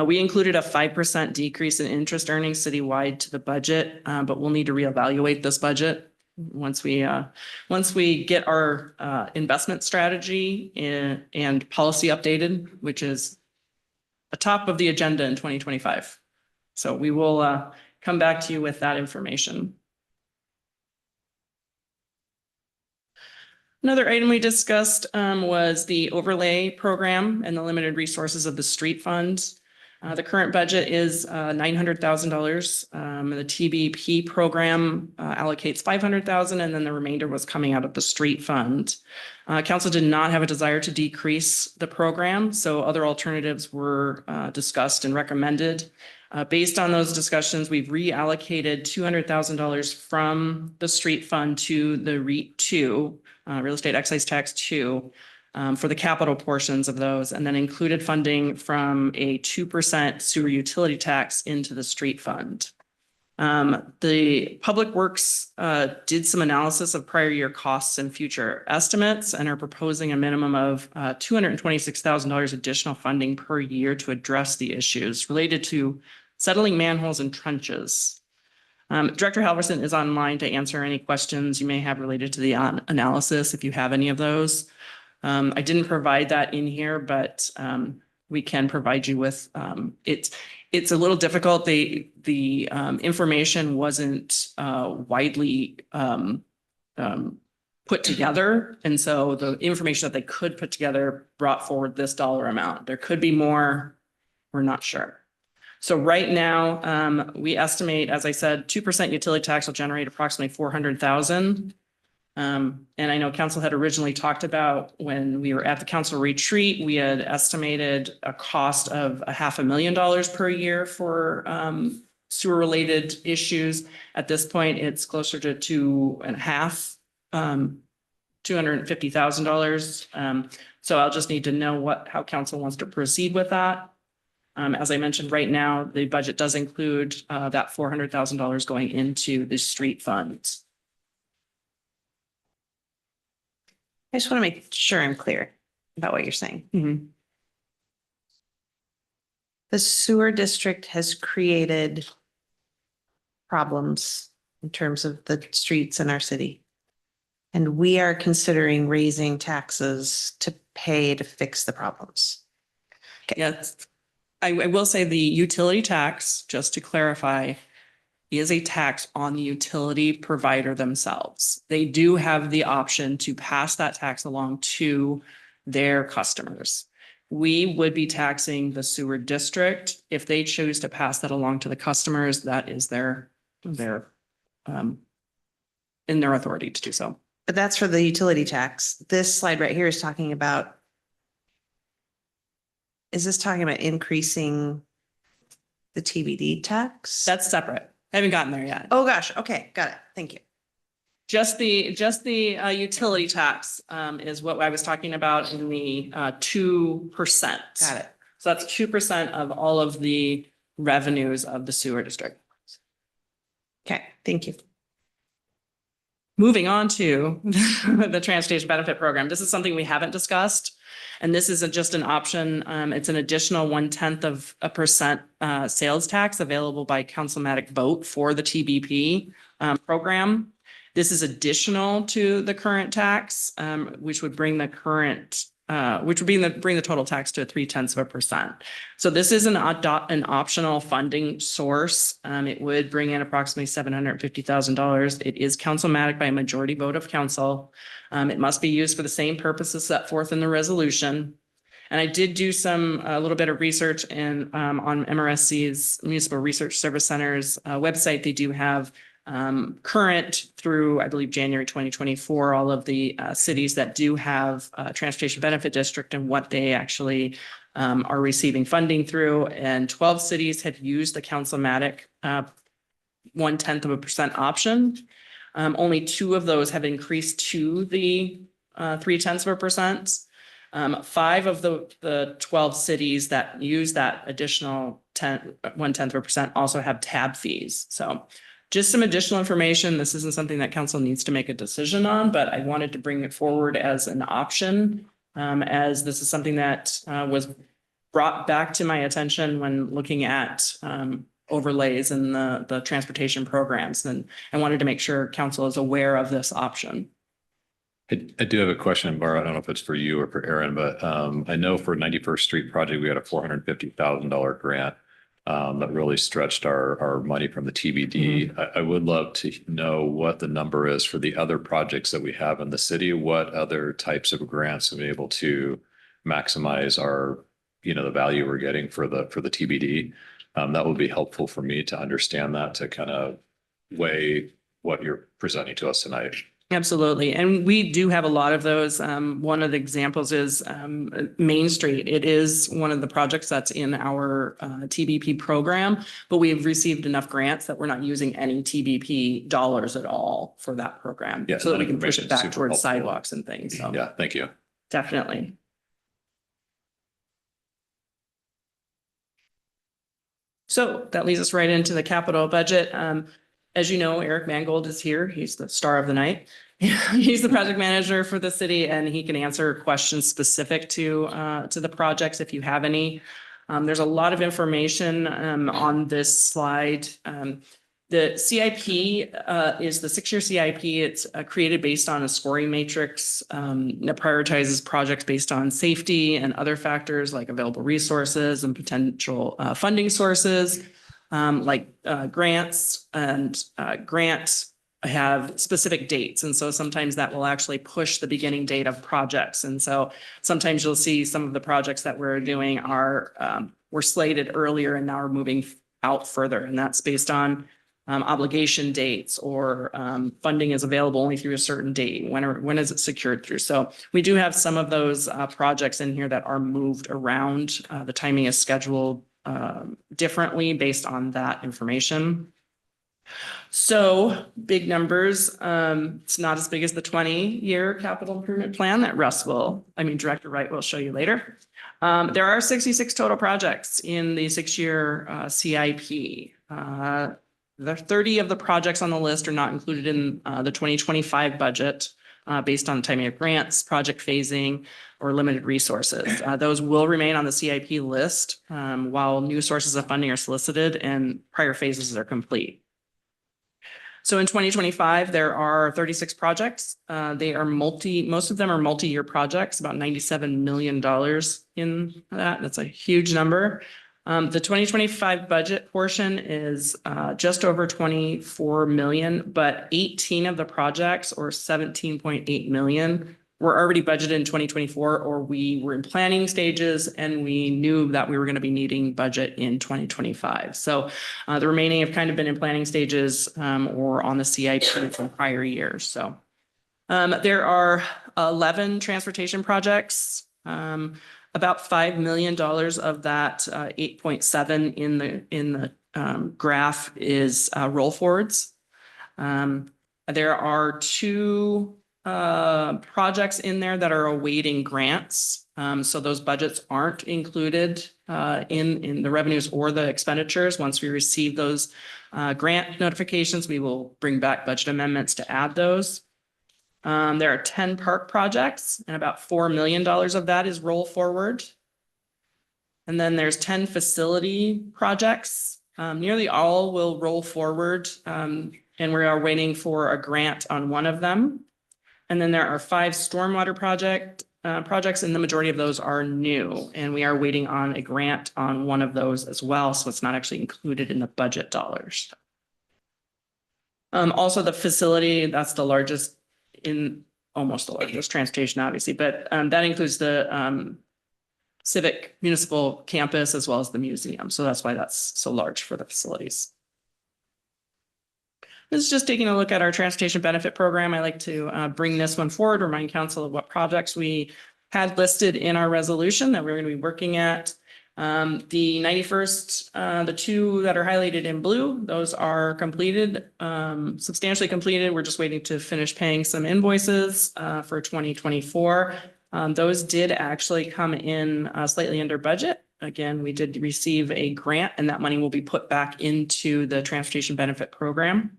We included a 5% decrease in interest earnings citywide to the budget, but we'll need to reevaluate this budget once we get our investment strategy and policy updated, which is atop of the agenda in 2025. So we will come back to you with that information. Another item we discussed was the overlay program and the limited resources of the street fund. The current budget is $900,000. The TBP program allocates $500,000, and then the remainder was coming out of the street fund. Council did not have a desire to decrease the program, so other alternatives were discussed and recommended. Based on those discussions, we've reallocated $200,000 from the street fund to the REIT 2, Real Estate Excise Tax 2. For the capital portions of those, and then included funding from a 2% sewer utility tax into the street fund. The Public Works did some analysis of prior year costs and future estimates and are proposing a minimum of $226,000 additional funding per year to address the issues related to settling manholes and trenches. Director Halverson is online to answer any questions you may have related to the analysis, if you have any of those. I didn't provide that in here, but we can provide you with, it's a little difficult. The information wasn't widely put together. And so the information that they could put together brought forward this dollar amount. There could be more, we're not sure. So right now, we estimate, as I said, 2% utility tax will generate approximately 400,000. And I know council had originally talked about when we were at the council retreat, we had estimated a cost of $500,000 per year for sewer related issues. At this point, it's closer to $250,000. So I'll just need to know how council wants to proceed with that. As I mentioned, right now, the budget does include that $400,000 going into the street funds. I just want to make sure I'm clear about what you're saying. The sewer district has created problems in terms of the streets in our city. And we are considering raising taxes to pay to fix the problems. Yes, I will say the utility tax, just to clarify, is a tax on the utility provider themselves. They do have the option to pass that tax along to their customers. We would be taxing the sewer district. If they choose to pass that along to the customers, that is in their authority to do so. But that's for the utility tax. This slide right here is talking about, is this talking about increasing the TBD tax? That's separate. I haven't gotten there yet. Oh, gosh. Okay. Got it. Thank you. Just the utility tax is what I was talking about in the 2%. Got it. So that's 2% of all of the revenues of the sewer district. Okay. Thank you. moving on to the transportation benefit program. This is something we haven't discussed. And this isn't just an option. It's an additional 0.1% sales tax available by councilmatic vote for the TBP program. This is additional to the current tax, which would bring the bring the total tax to 0.3%. So this is an optional funding source. It would bring in approximately $750,000. It is councilmatic by a majority vote of council. It must be used for the same purposes set forth in the resolution. And I did do a little bit of research on MRSC's Municipal Research Service Center's website. They do have current through, I believe, January 2024, all of the cities that do have a transportation benefit district and what they actually are receiving funding through. And 12 cities have used the councilmatic 0.1% option. Only 2 of those have increased to the 0.3%. 5 of the 12 cities that use that additional 0.1% also have tab fees. So just some additional information. This isn't something that council needs to make a decision on, but I wanted to bring it forward as an option, as this is something that was brought back to my attention when looking at overlays in the transportation programs. And I wanted to make sure council is aware of this option. I do have a question, Barbara. I don't know if it's for you or for Aaron, but I know for 91st Street project, we had a $450,000 grant that really stretched our money from the TBD. I would love to know what the number is for the other projects that we have in the city. What other types of grants have been able to maximize our, the value we're getting for the TBD. That would be helpful for me to understand that, to kind of weigh what you're presenting to us tonight. Absolutely. And we do have a lot of those. One of the examples is Main Street. It is one of the projects that's in our TBP program, but we've received enough grants that we're not using any TBP dollars at all for that program. Yeah, so that we can push it back super towards helpful. sidewalks and things. So Yeah, thank you. definitely. So that leads us right into the capital budget. As you know, Eric Mangold is here. He's the star of the night. He's the project manager for the city, and he can answer questions specific to the projects if you have any. There's a lot of information on this slide. The CIP is the 6-year CIP. It's created based on a scoring matrix that prioritizes projects based on safety and other factors like available resources and potential funding sources. Like grants, and grants have specific dates. And so sometimes that will actually push the beginning date of projects. And so sometimes you'll see some of the projects that we're doing were slated earlier and now are moving out further. And that's based on obligation dates, or funding is available only through a certain date. When is it secured through? So we do have some of those projects in here that are moved around. The timing is scheduled differently based on that information. So big numbers. It's not as big as the 20-year capital improvement plan that Director Wright will show you later. There are 66 total projects in the 6-year CIP. The 30 of the projects on the list are not included in the 2025 budget based on timing of grants, project phasing, or limited resources. Those will remain on the CIP list while new sources of funding are solicited and prior phases are complete. So in 2025, there are 36 projects. Most of them are multi-year projects, about $97 million in that. That's a huge number. The 2025 budget portion is just over 24 million, but 18 of the projects, or 17.8 million, were already budgeted in 2024, or we were in planning stages and we knew that we were going to be needing budget in 2025. So the remaining have kind of been in planning stages or on the CIP from prior years. So there are 11 transportation projects. About $5 million of that 8.7 in the graph is roll forwards. There are 2 projects in there that are awaiting grants. So those budgets aren't included in the revenues or the expenditures. Once we receive those grant notifications, we will bring back budget amendments to add those. There are 10 park projects and about $4 million of that is roll forward. And then there's 10 facility projects. Nearly all will roll forward, and we are waiting for a grant on one of them. And then there are 5 stormwater projects, and the majority of those are new, and we are waiting on a grant on one of those as well. So it's not actually included in the budget dollars. Also the facility, that's the largest almost the largest transportation, obviously, but that includes the civic municipal campus as well as the museum. So that's why that's so large for the facilities. This is just taking a look at our transportation benefit program. I like to bring this one forward, remind council of what projects we had listed in our resolution that we're going to be working at. The 91st, the 2 that are highlighted in blue, those are completed, substantially completed. We're just waiting to finish paying some invoices for 2024. Those did actually come in slightly under budget. Again, we did receive a grant, and that money will be put back into the transportation benefit program.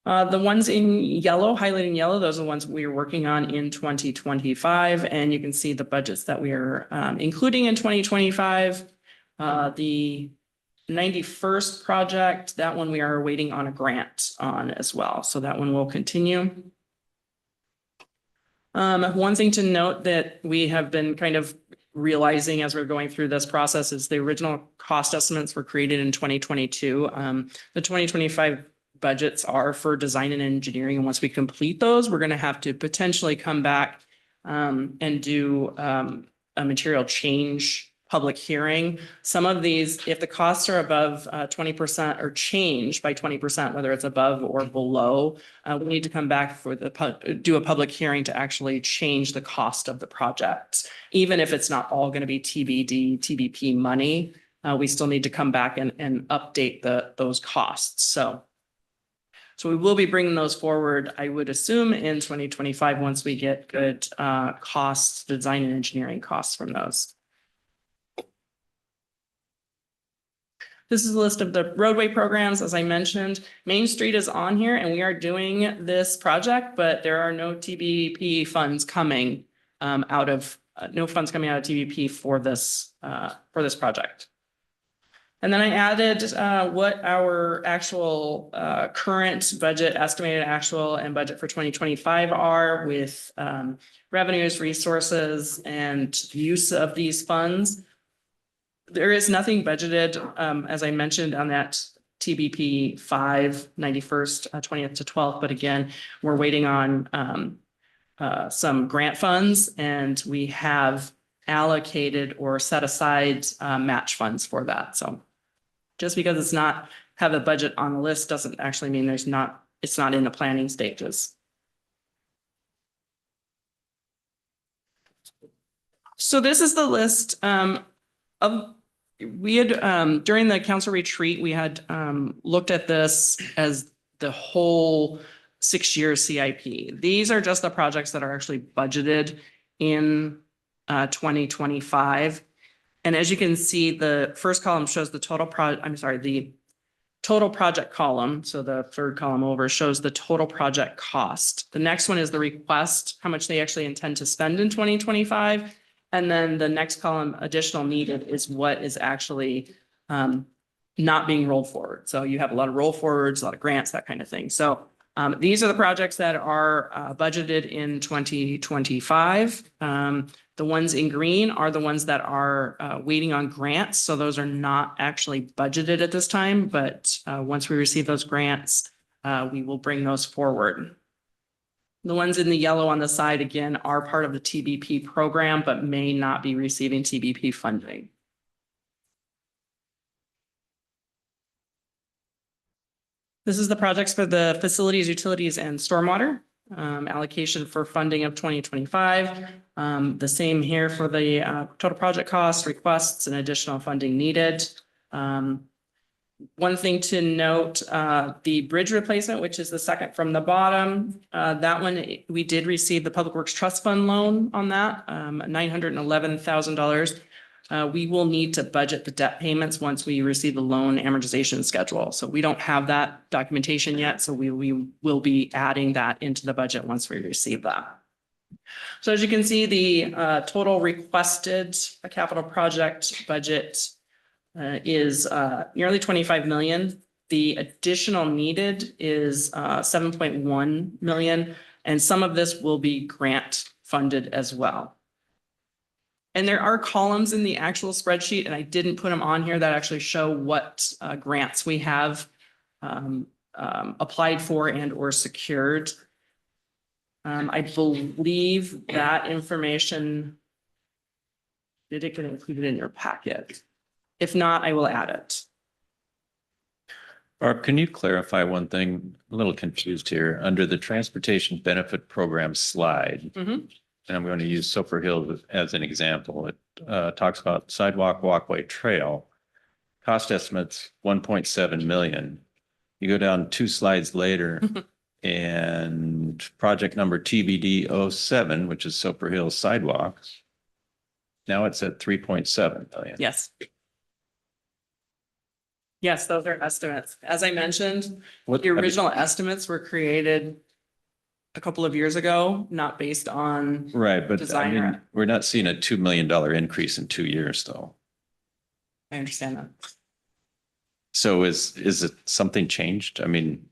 The ones in yellow, highlighted in yellow, those are the ones we are working on in 2025. And you can see the budgets that we are including in 2025. The 91st project, that one we are waiting on a grant on as well. So that one will continue. One thing to note that we have been kind of realizing as we're going through this process is the original cost estimates were created in 2022. The 2025 budgets are for design and engineering. And once we complete those, we're going to have to potentially come back and do a material change public hearing. Some of these, if the costs are above 20% or change by 20%, whether it's above or below, we need to come back for do a public hearing to actually change the cost of the project. Even if it's not all going to be TBD, TBP money, we still need to come back and update those costs. So we will be bringing those forward, I would assume, in 2025 once we get good costs, design and engineering costs from those. This is a list of the roadway programs. As I mentioned, Main Street is on here and we are doing this project, but there are no TBP funds coming out of TBP for this project. And then I added what our actual current budget, estimated actual and budget for 2025 are with revenues, resources, and use of these funds. There is nothing budgeted, as I mentioned, on that TBP 5, 91st, 20th to 12th. But again, we're waiting on some grant funds, and we have allocated or set aside match funds for that. So just because it's not have a budget on the list doesn't actually mean it's not in the planning stages. So this is the list we had during the council retreat, we had looked at this as the whole 6-year CIP. These are just the projects that are actually budgeted in 2025. And as you can see, the first column shows the total project column. So the third column over shows the total project cost. The next one is the request, how much they actually intend to spend in 2025. And then the next column, additional needed, is what is actually not being rolled forward. So you have a lot of roll forwards, a lot of grants, that kind of thing. So these are the projects that are budgeted in 2025. The ones in green are the ones that are waiting on grants. So those are not actually budgeted at this time, but once we receive those grants, we will bring those forward. The ones in the yellow on the side, again, are part of the TBP program, but may not be receiving TBP funding. This is the projects for the facilities, utilities, and stormwater. Allocation for funding of 2025. The same here for the total project costs, requests, and additional funding needed. One thing to note, the bridge replacement, which is the second from the bottom, that one, we did receive the Public Works Trust Fund loan on that, $911,000. We will need to budget the debt payments once we receive the loan amortization schedule. So we don't have that documentation yet, so we will be adding that into the budget once we receive that. So as you can see, the total requested capital project budget is nearly 25 million. The additional needed is 7.1 million, and some of this will be grant funded as well. And there are columns in the actual spreadsheet, and I didn't put them on here, that actually show what grants we have applied for and or secured. I believe that information, did it get included in your packet? If not, I will add it. Barb, can you clarify one thing? I'm a little confused here. Under the Transportation Benefit Program slide, Mhm. and I'm going to use Soper Hill as an example. It talks about sidewalk, walkway, trail. Cost estimates 1.7 million. You go down 2 slides later and project number TBD 07, which is Soper Hill sidewalks. Now it's at 3.7 million. Yes. Yes, those are estimates. As I mentioned, the original estimates were created a couple of years ago, not based on. Right, but I Designer. mean, we're not seeing a $2 million increase in 2 years though. I understand that. So is it something changed? I mean,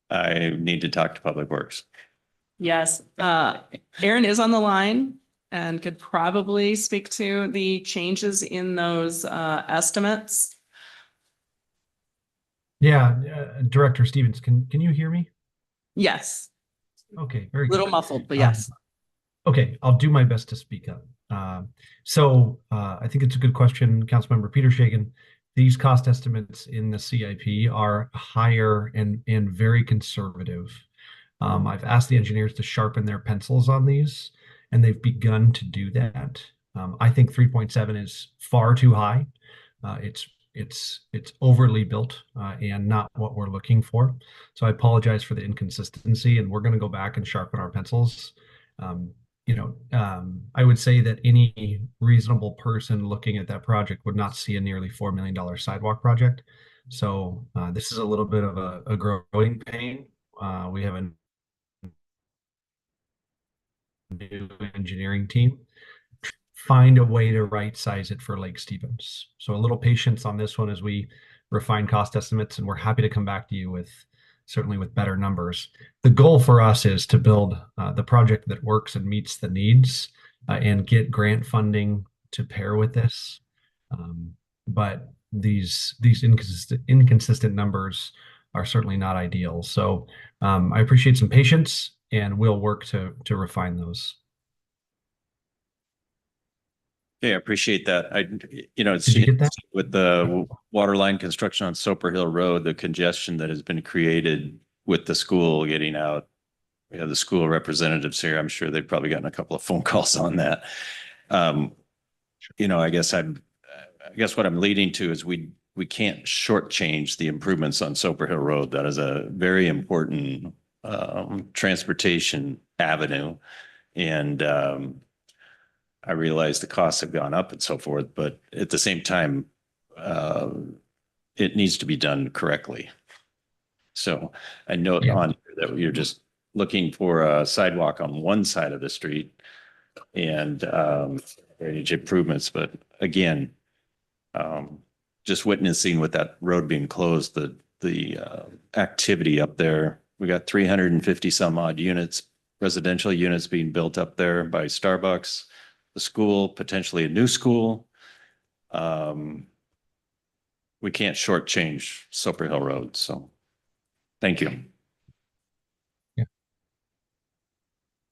I need to talk to Public Works. Yes, Aaron is on the line and could probably speak to the changes in those estimates. Yeah, Director Stevens, can you hear me? Yes, Okay, very a good. little muffled, but yes. Okay, I'll do my best to speak up. I think it's a good question, Councilmember Peter Shagan. These cost estimates in the CIP are higher and very conservative. I've asked the engineers to sharpen their pencils on these, and they've begun to do that. I think 3.7 is far too high. It's overly built and not what we're looking for. So I apologize for the inconsistency, and we're going to go back and sharpen our pencils. I would say that any reasonable person looking at that project would not see a nearly $4 million sidewalk project. So this is a little bit of a growing pain. We have a new engineering team. Find a way to right size it for Lake Stevens. So a little patience on this one as we refine cost estimates, and we're happy to come back to you certainly with better numbers. The goal for us is to build the project that works and meets the needs and get grant funding to pair with this. But these inconsistent numbers are certainly not ideal. So I appreciate some patience, and we'll work to refine those. Yeah, I appreciate that. Did you get that? With the water line construction on Soper Hill Road, the congestion that has been created with the school getting out. We have the school representatives here. I'm sure they've probably gotten a couple of phone calls on that. I guess what I'm leading to is we can't shortchange the improvements on Soper Hill Road. That is a very important transportation avenue. And I realize the costs have gone up and so forth, but at the same time, it needs to be done correctly. So I note on that you're just looking for a sidewalk on one side of the street and drainage improvements. But again, just witnessing with that road being closed, the activity up there, we got 350 some odd units, residential units being built up there by Starbucks, the school, potentially a new school. We can't shortchange Soper Hill Road. So thank you.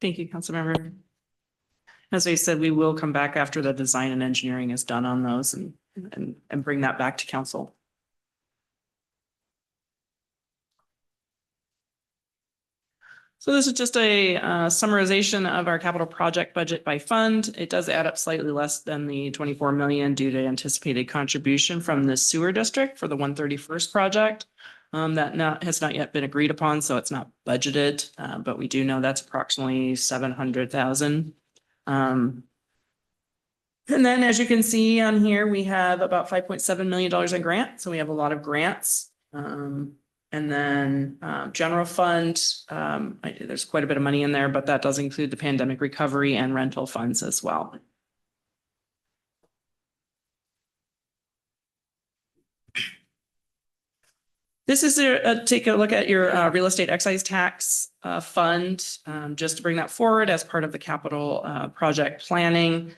Thank you, Councilmember. As I said, we will come back after the design and engineering is done on those and bring that back to council. So this is just a summarization of our capital project budget by fund. It does add up slightly less than the 24 million due to anticipated contribution from the sewer district for the 131st project. That has not yet been agreed upon, so it's not budgeted, but we do know that's approximately 700,000. And then as you can see on here, we have about $5.7 million in grants. So we have a lot of grants. And then general fund, there's quite a bit of money in there, but that does include the pandemic recovery and rental funds as well. This is take a look at your real estate excise tax fund, just to bring that forward as part of the capital project planning.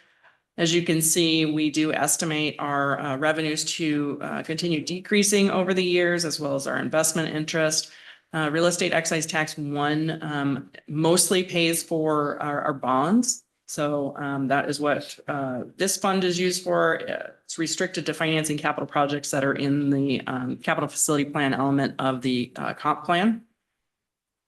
As you can see, we do estimate our revenues to continue decreasing over the years, as well as our investment interest. Real estate excise tax 1 mostly pays for our bonds. So that is what this fund is used for. It's restricted to financing capital projects that are in the capital facility plan element of the comp plan.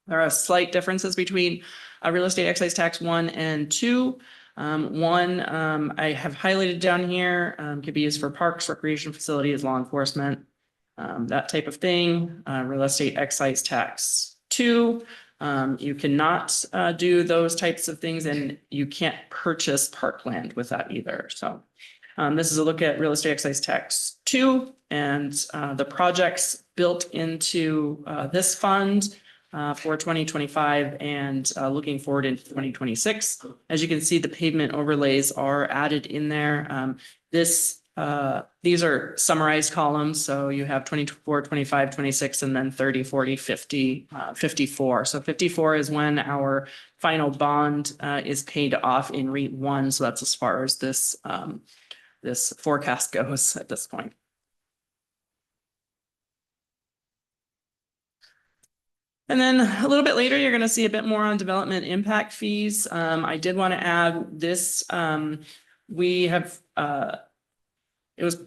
There are slight differences between real estate excise tax 1 and 2. 1 I have highlighted down here, could be used for parks, recreation facilities, law enforcement, that type of thing. Real estate excise tax 2, you cannot do those types of things, and you can't purchase parkland with that either. So this is a look at real estate excise tax 2 and the projects built into this fund for 2025 and looking forward into 2026. As you can see, the pavement overlays are added in there. These are summarized columns. So you have 24, 25, 26, and then 30, 40, 50, 54. So 54 is when our final bond is paid off in REIT 1. So that's as far as this, this forecast goes at this point. And then a little bit later, you're going to see a bit more on development impact fees. I did want to add this. We have, it was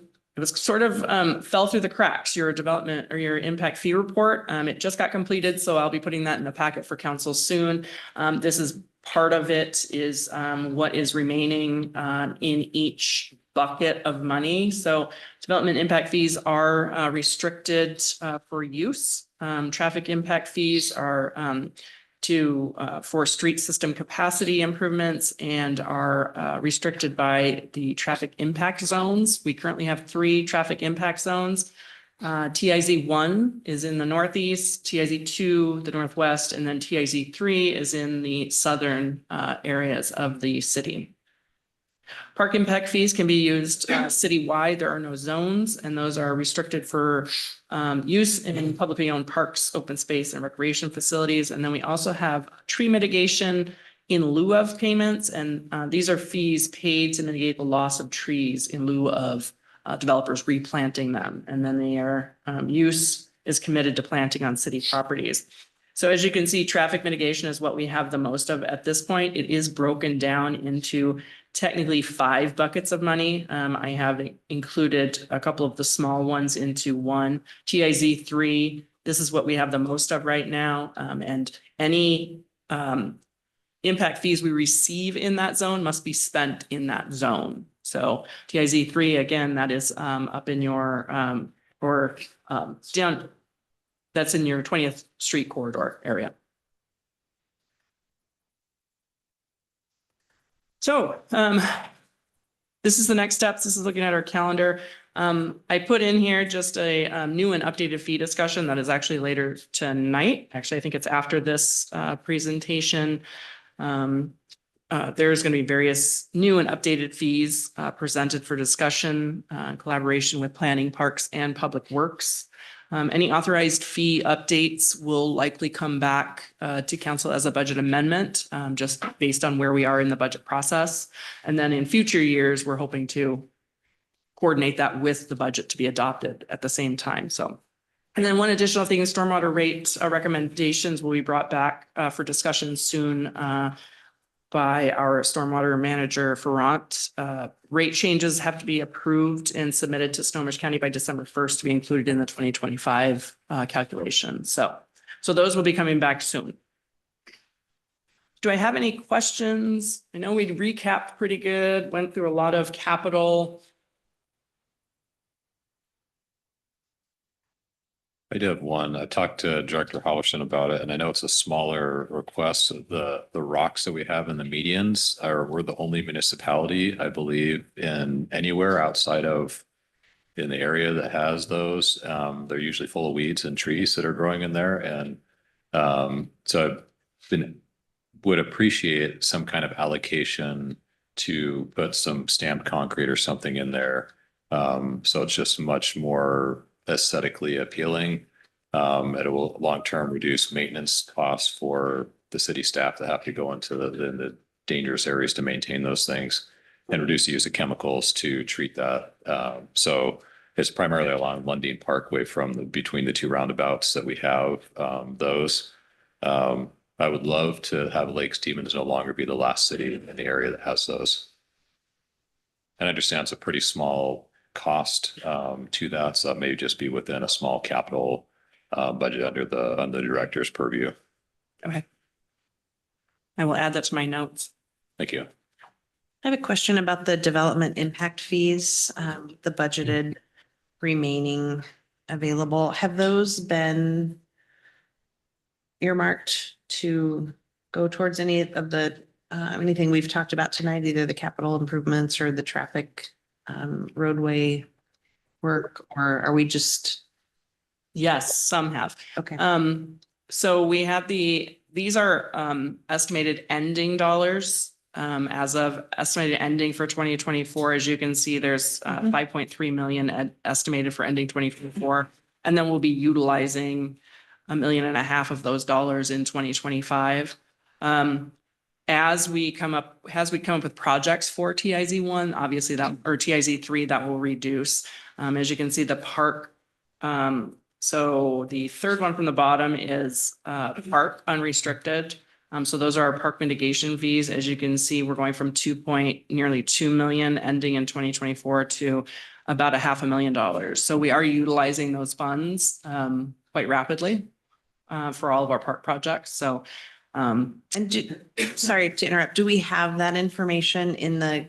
sort of fell through the cracks, your development or your impact fee report. It just got completed, so I'll be putting that in the packet for council soon. This is part of it is what is remaining in each bucket of money. So development impact fees are restricted for use. Traffic impact fees are for street system capacity improvements and are restricted by the traffic impact zones. We currently have 3 traffic impact zones. TIZ 1 is in the northeast, TIZ 2, the northwest, and then TIZ 3 is in the southern areas of the city. Park impact fees can be used citywide. There are no zones, and those are restricted for use in publicly owned parks, open space, and recreation facilities. And then we also have tree mitigation in lieu of payments, and these are fees paid to mitigate the loss of trees in lieu of developers replanting them. And then their use is committed to planting on city properties. So as you can see, traffic mitigation is what we have the most of at this point. It is broken down into technically 5 buckets of money. I have included a couple of the small ones into one. TIZ 3, this is what we have the most of right now. And any impact fees we receive in that zone must be spent in that zone. So TIZ 3, again, that is up in your, down, that's in your 20th Street corridor area. So this is the next steps. This is looking at our calendar. I put in here just a new and updated fee discussion that is actually later tonight. Actually, I think it's after this presentation. There's going to be various new and updated fees presented for discussion, collaboration with planning, parks, and public works. Any authorized fee updates will likely come back to council as a budget amendment, just based on where we are in the budget process. And then in future years, we're hoping to coordinate that with the budget to be adopted at the same time. So, and then one additional thing is stormwater rate recommendations will be brought back for discussion soon by our stormwater manager, Ferrant. Rate changes have to be approved and submitted to Snohomish County by December 1st to be included in the 2025 calculation. So those will be coming back soon. Do I have any questions? I know we recapped pretty good, went through a lot of capital. I do have one. I talked to Director Halverson about it, and I know it's a smaller request. The rocks that we have in the medians we're the only municipality, I believe, in anywhere outside of in the area that has those. They're usually full of weeds and trees that are growing in there. And so would appreciate some kind of allocation to put some stamped concrete or something in there. So it's just much more aesthetically appealing. It will long-term reduce maintenance costs for the city staff that have to go into the dangerous areas to maintain those things and reduce the use of chemicals to treat that. So it's primarily along Lundin Parkway between the two roundabouts that we have those. I would love to have Lake Stevens no longer be the last city in the area that has those. And I understand it's a pretty small cost to that, so that may just be within a small capital budget under the director's purview. Okay. I will add that to my notes. Thank you. I have a question about the development impact fees, the budgeted remaining available. Have those been earmarked to go towards any of the, anything we've talked about tonight, either the capital improvements or the traffic roadway work, or are we just? Yes, some have. Okay. So we have these are estimated ending dollars. As of estimated ending for 2024, as you can see, there's 5.3 million estimated for ending 2024. And then we'll be utilizing $1.5 million of those dollars in 2025. As we come up with projects for TIZ1, obviously that, or TIZ3, that will reduce. As you can see, the park, so the third one from the bottom is park unrestricted. So those are our park mitigation fees. As you can see, we're going from nearly 2 million ending in 2024 to about $500,000. So we are utilizing those funds quite rapidly for all of our park projects. So sorry to interrupt. Do we have that information in the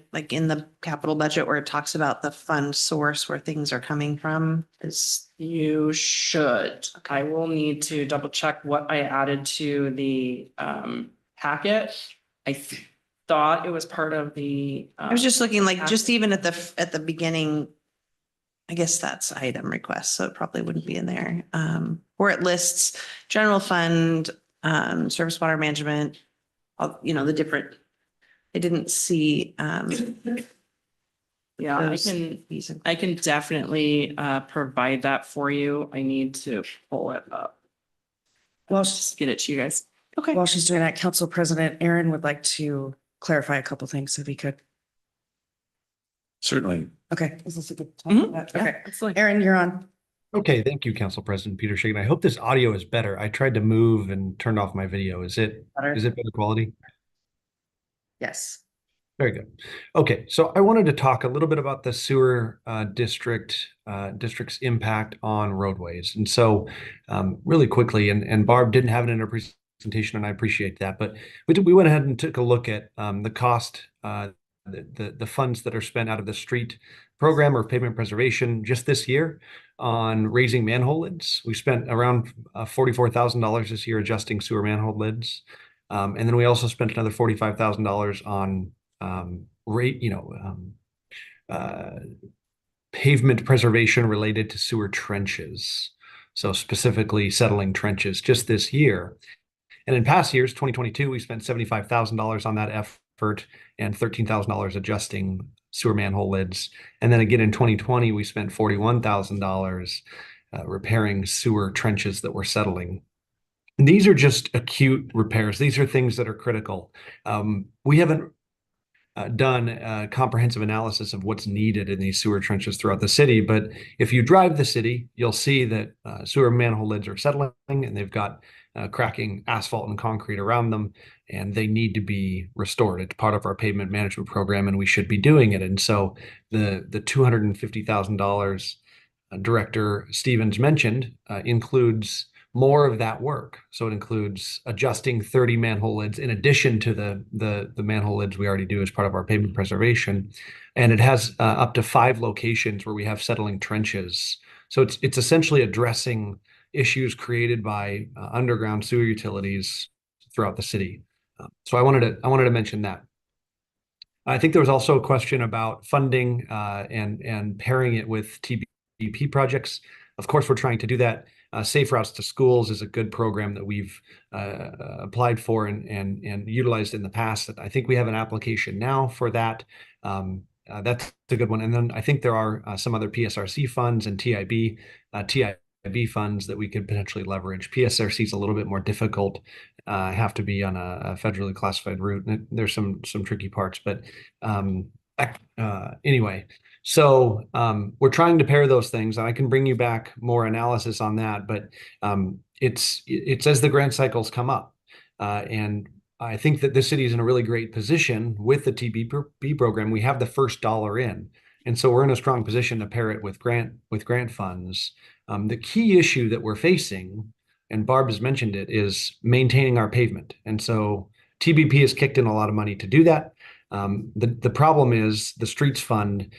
capital budget where it talks about the fund source where things are coming from? You should. I will need to double check what I added to the packet. I thought it was part of the. I was just looking just even at the beginning. I guess that's item request, so it probably wouldn't be in there. Where it lists general fund, surface water management, the different. I didn't see. Yeah, I can definitely provide that for you. I need to pull it up. Well, Just get it to you guys. Okay. while she's doing that, Council President Aaron would like to clarify a couple things if he could. Certainly. Okay. Is this a good time for that? Okay. Absolutely. Aaron, you're on. Okay, thank you, Council President Peter Shagan. I hope this audio is better. I tried to move and turned off my video. Is it better quality? Yes. Very good. Okay, so I wanted to talk a little bit about the sewer district's impact on roadways. And so really quickly, and Barb didn't have it in her presentation, and I appreciate that, but we went ahead and took a look at the cost, the funds that are spent out of the street program or pavement preservation just this year on raising manhole lids. We spent around $44,000 this year adjusting sewer manhole lids. And then we also spent another $45,000 on pavement preservation related to sewer trenches. So specifically settling trenches just this year. And in past years, 2022, we spent $75,000 on that effort and $13,000 adjusting sewer manhole lids. And then again in 2020, we spent $41,000 repairing sewer trenches that were settling. And these are just acute repairs. These are things that are critical. We haven't done a comprehensive analysis of what's needed in these sewer trenches throughout the city. But if you drive the city, you'll see that sewer manhole lids are settling and they've got cracking asphalt and concrete around them, and they need to be restored. It's part of our pavement management program, and we should be doing it. And so the $250,000 Director Stevens mentioned includes more of that work. So it includes adjusting 30 manhole lids in addition to the manhole lids we already do as part of our pavement preservation. And it has up to 5 locations where we have settling trenches. So it's essentially addressing issues created by underground sewer utilities throughout the city. So I wanted to mention that. I think there was also a question about funding and pairing it with TBP projects. Of course, we're trying to do that. Safe Routes to Schools is a good program that we've applied for and utilized in the past. I think we have an application now for that. That's a good one. And then I think there are some other PSRC funds and TIB funds that we could potentially leverage. PSRC is a little bit more difficult. Have to be on a federally classified route. And there's some tricky parts, but anyway. So we're trying to pair those things, and I can bring you back more analysis on that. But it's as the grant cycles come up, and I think that the city is in a really great position with the TBP program. We have the first dollar in, and so we're in a strong position to pair it with grant funds. The key issue that we're facing, and Barb has mentioned it, is maintaining our pavement. And so TBP has kicked in a lot of money to do that. The problem is the streets fund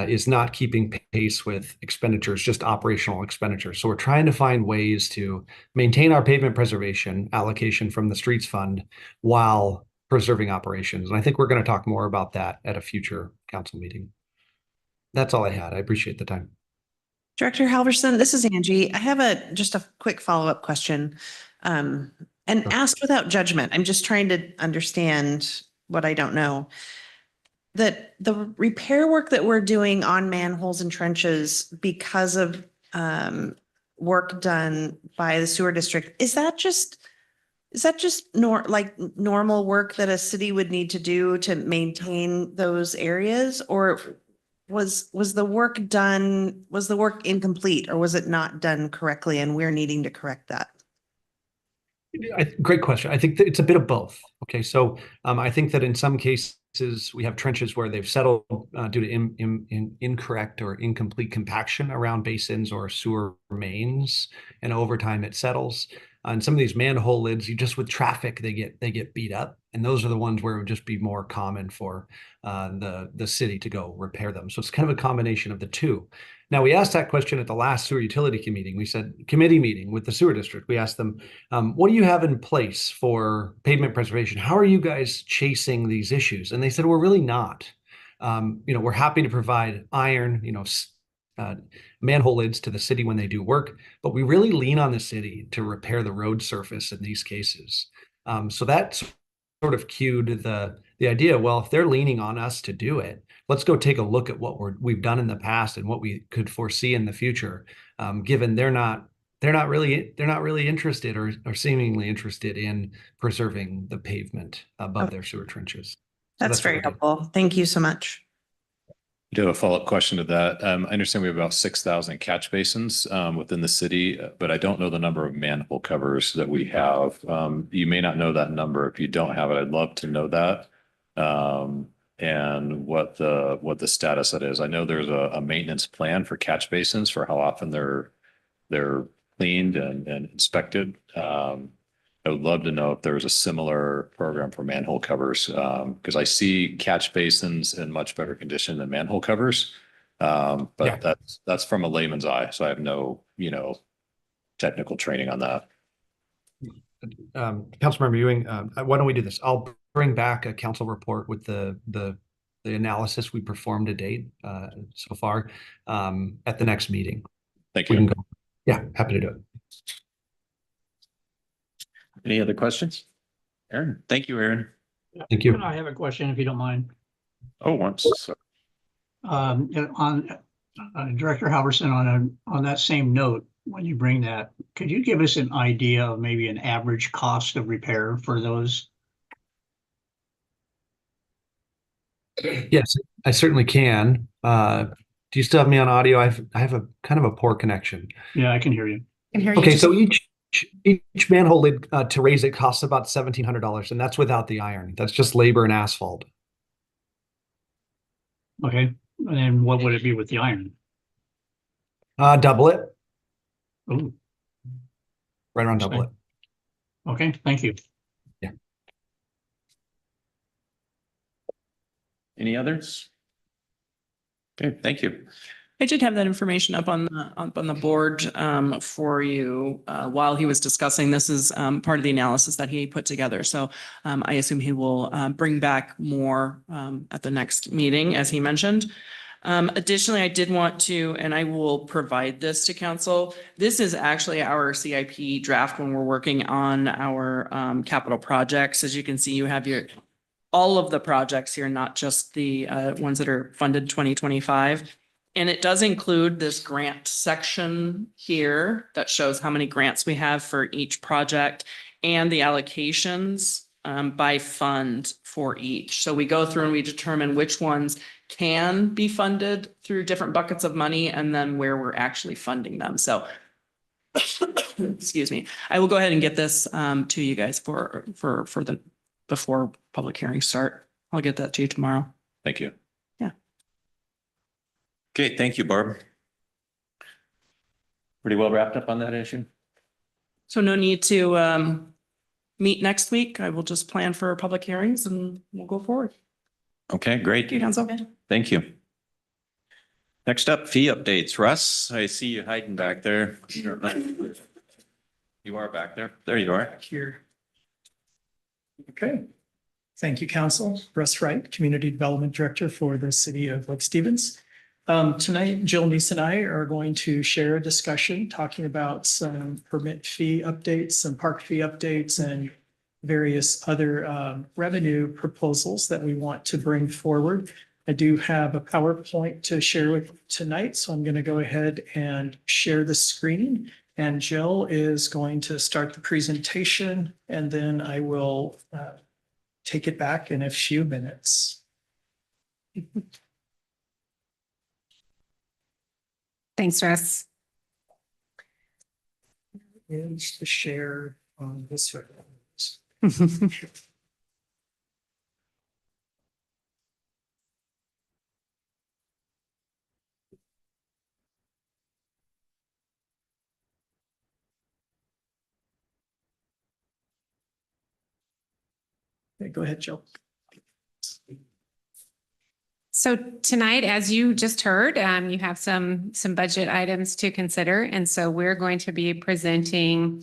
is not keeping pace with expenditures, just operational expenditures. So we're trying to find ways to maintain our pavement preservation allocation from the streets fund while preserving operations. And I think we're going to talk more about that at a future council meeting. That's all I had. I appreciate the time. Director Halverson, this is Angie. I have just a quick follow-up question, and asked without judgment. I'm just trying to understand what I don't know. That the repair work that we're doing on manholes and trenches because of work done by the sewer district, is that just normal work that a city would need to do to maintain those areas? Or was the work incomplete, or was it not done correctly and we're needing to correct that? Great question. I think that it's a bit of both. Okay, so I think that in some cases we have trenches where they've settled due to incorrect or incomplete compaction around basins or sewer mains, and over time it settles. On some of these manhole lids, with traffic, they get beat up, and those are the ones where it would just be more common for the city to go repair them. So it's kind of a combination of the two. Now, we asked that question at the last sewer utility meeting. We said, committee meeting with the sewer district. We asked them, what do you have in place for pavement preservation? How are you guys chasing these issues? And they said, we're really not. We're happy to provide iron, manhole lids to the city when they do work, but we really lean on the city to repair the road surface in these cases. So that sort of cued the idea, well, if they're leaning on us to do it, let's go take a look at what we've done in the past and what we could foresee in the future, given they're not really interested or seemingly interested in preserving the pavement above their sewer trenches. So That's very helpful. Thank you so much. I do have a follow-up question to that. I understand we have about 6,000 catch basins within the city, but I don't know the number of manhole covers that we have. You may not know that number. If you don't have it, I'd love to know that. And what the status that is. I know there's a maintenance plan for catch basins for how often they're cleaned and inspected. I would love to know if there's a similar program for manhole covers, because I see catch basins in much better condition than manhole covers. But that's from a layman's eye, so I have no, technical training on that. Councilmember Ewing, why don't we do this? I'll bring back a council report with the analysis we performed to date so far at the next meeting. Thank you. Yeah, happy to do it. Any other questions? Aaron, thank you, Aaron. Thank you. I have a question, if you don't mind. Oh, once. So. On Director Halverson, on that same note, when you bring that, could you give us an idea of maybe an average cost of repair for those? Yes, I certainly can. Do you still have me on audio? I have a kind of a poor connection. Yeah, I can hear you. Okay, so each manhole lid to raise it costs about $1,700, and that's without the iron. That's just labor and asphalt. Okay, and then what would it be with the iron? Double it. Ooh. Right around double it. Okay, thank you. Yeah. Any others? Okay, thank you. I did have that information up on the board for you while he was discussing. This is part of the analysis that he put together. So I assume he will bring back more at the next meeting, as he mentioned. Additionally, I did want to, and I will provide this to council. This is actually our CIP draft when we're working on our capital projects. As you can see, you have all of the projects here, not just the ones that are funded 2025. And it does include this grant section here that shows how many grants we have for each project and the allocations by fund for each. So we go through and we determine which ones can be funded through different buckets of money and then where we're actually funding them. So excuse me, I will go ahead and get this to you guys for before public hearings start. I'll get that to you tomorrow. Thank you. Yeah. Okay, thank you, Barb. Pretty well wrapped up on that issue. So no need to meet next week. I will just plan for public hearings and we'll go forward. Okay, great. Thank you, Council. Thank you. Next up, fee updates. Russ, I see you hiding back there. You are back there. There you are. Here. Okay. Thank you, Council. Russ Wright, Community Development Director for the City of Lake Stevens. Tonight, Jill Neese and I are going to share a discussion talking about some permit fee updates, some park fee updates, and various other revenue proposals that we want to bring forward. I do have a PowerPoint to share with you tonight, so I'm going to go ahead and share the screen. And Jill is going to start the presentation, and then I will take it back in a few minutes. Thanks, Russ. Is the share on this one. Okay, go ahead, Jill. So tonight, as you just heard, you have some budget items to consider. And so we're going to be presenting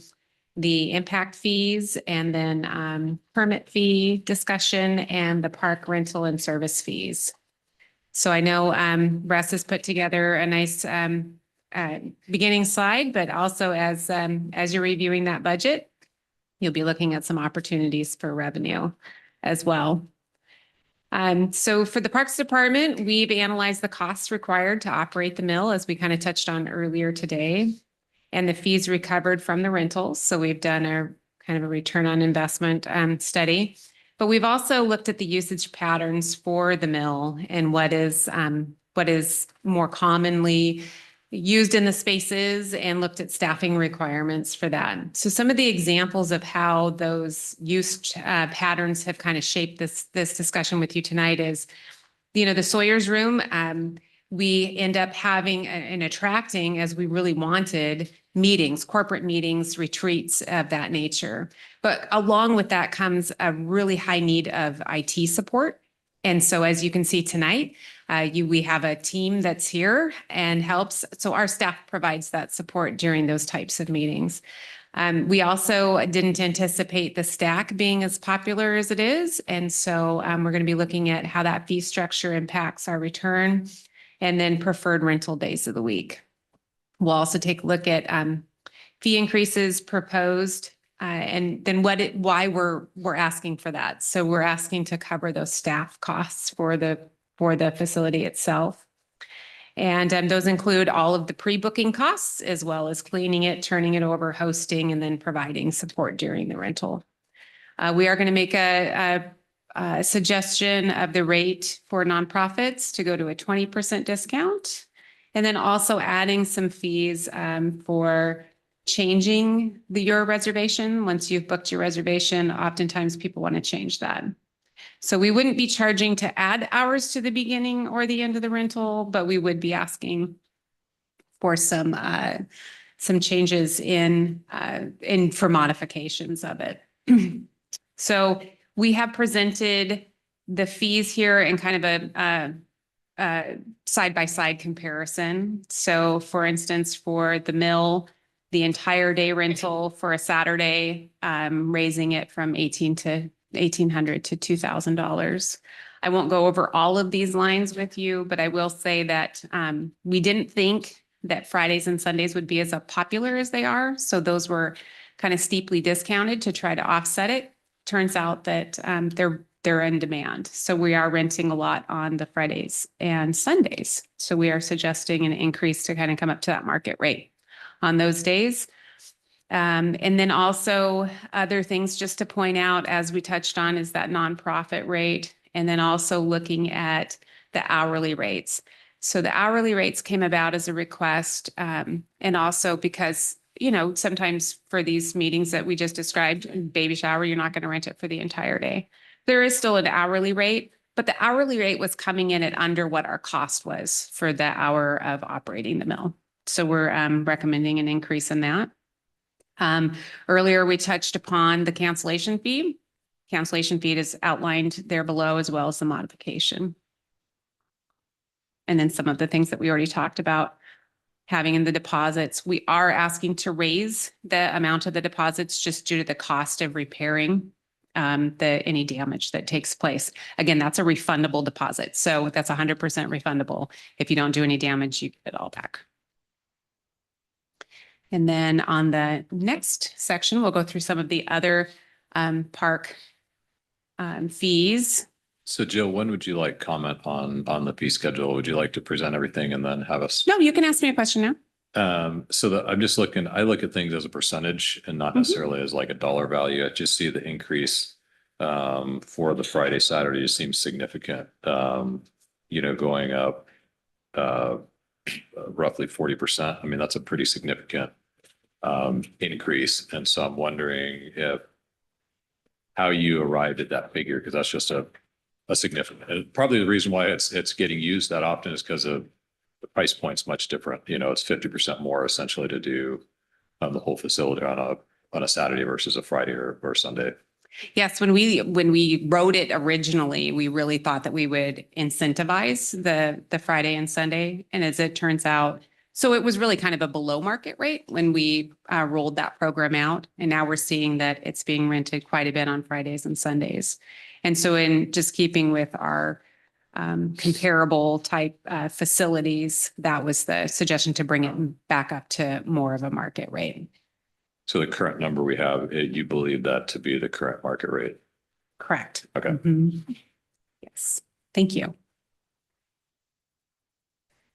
the impact fees and then permit fee discussion and the park rental and service fees. So I know Russ has put together a nice beginning slide, but also as you're reviewing that budget, you'll be looking at some opportunities for revenue as well. So for the Parks Department, we've analyzed the costs required to operate the mill, as we kind of touched on earlier today, and the fees recovered from the rentals. So we've done a kind of a return on investment study, but we've also looked at the usage patterns for the mill and what is more commonly used in the spaces and looked at staffing requirements for that. So some of the examples of how those use patterns have kind of shaped this discussion with you tonight is, the Sawyer's Room, we end up having and attracting, as we really wanted, meetings, corporate meetings, retreats of that nature. But along with that comes a really high need of IT support. And so as you can see tonight, we have a team that's here and helps. So our staff provides that support during those types of meetings. We also didn't anticipate the stack being as popular as it is. And so we're going to be looking at how that fee structure impacts our return and then preferred rental days of the week. We'll also take a look at fee increases proposed and then why we're asking for that. So we're asking to cover those staff costs for the facility itself. And those include all of the pre-booking costs, as well as cleaning it, turning it over, hosting, and then providing support during the rental. We are going to make a suggestion of the rate for nonprofits to go to a 20% discount, and then also adding some fees for changing your reservation. Once you've booked your reservation, oftentimes people want to change that. So we wouldn't be charging to add hours to the beginning or the end of the rental, but we would be asking for some changes for modifications of it. So we have presented the fees here in kind of side-by-side comparison. So for instance, for the mill, the entire day rental for a Saturday, raising it from $1,800 to $2,000. I won't go over all of these lines with you, but I will say that we didn't think that Fridays and Sundays would be as popular as they are. So those were kind of steeply discounted to try to offset it. Turns out that they're in demand. So we are renting a lot on the Fridays and Sundays. So we are suggesting an increase to kind of come up to that market rate on those days. And then also other things just to point out, as we touched on, is that nonprofit rate. And then also looking at the hourly rates. So the hourly rates came about as a request, and also because, you know, sometimes for these meetings that we just described, baby shower, you're not going to rent it for the entire day. There is still an hourly rate, but the hourly rate was coming in at under what our cost was for the hour of operating the mill. So we're recommending an increase in that. Earlier, we touched upon the cancellation fee. Cancellation fee is outlined there below, as well as the modification. And then some of the things that we already talked about having in the deposits. We are asking to raise the amount of the deposits just due to the cost of repairing any damage that takes place. Again, that's a refundable deposit. So that's 100% refundable. If you don't do any damage, you get it all back. And then on the next section, we'll go through some of the other park fees. So Jill, when would you like comment on the fee schedule? Would you like to present everything and then have us? No, you can ask me a question now. I'm just looking, I look at things as a percentage and not necessarily as like a dollar value. I just see the increase for the Friday, Saturday just seems significant. You know, going up roughly 40%. I mean, that's a pretty significant increase. And so I'm wondering how you arrived at that figure, because that's just a significant, probably the reason why it's getting used that often is because of the price point's much different. You know, it's 50% more essentially to do the whole facility on a Saturday versus a Friday or Sunday. Yes, when we wrote it originally, we really thought that we would incentivize the Friday and Sunday. And as it turns out, so it was really kind of a below market rate when we rolled that program out. And now we're seeing that it's being rented quite a bit on Fridays and Sundays. And so in just keeping with our comparable type facilities, that was the suggestion to bring it back up to more of a market rate. So the current number we have, you believe that to be the current market rate? Correct. Okay. Yes, thank you.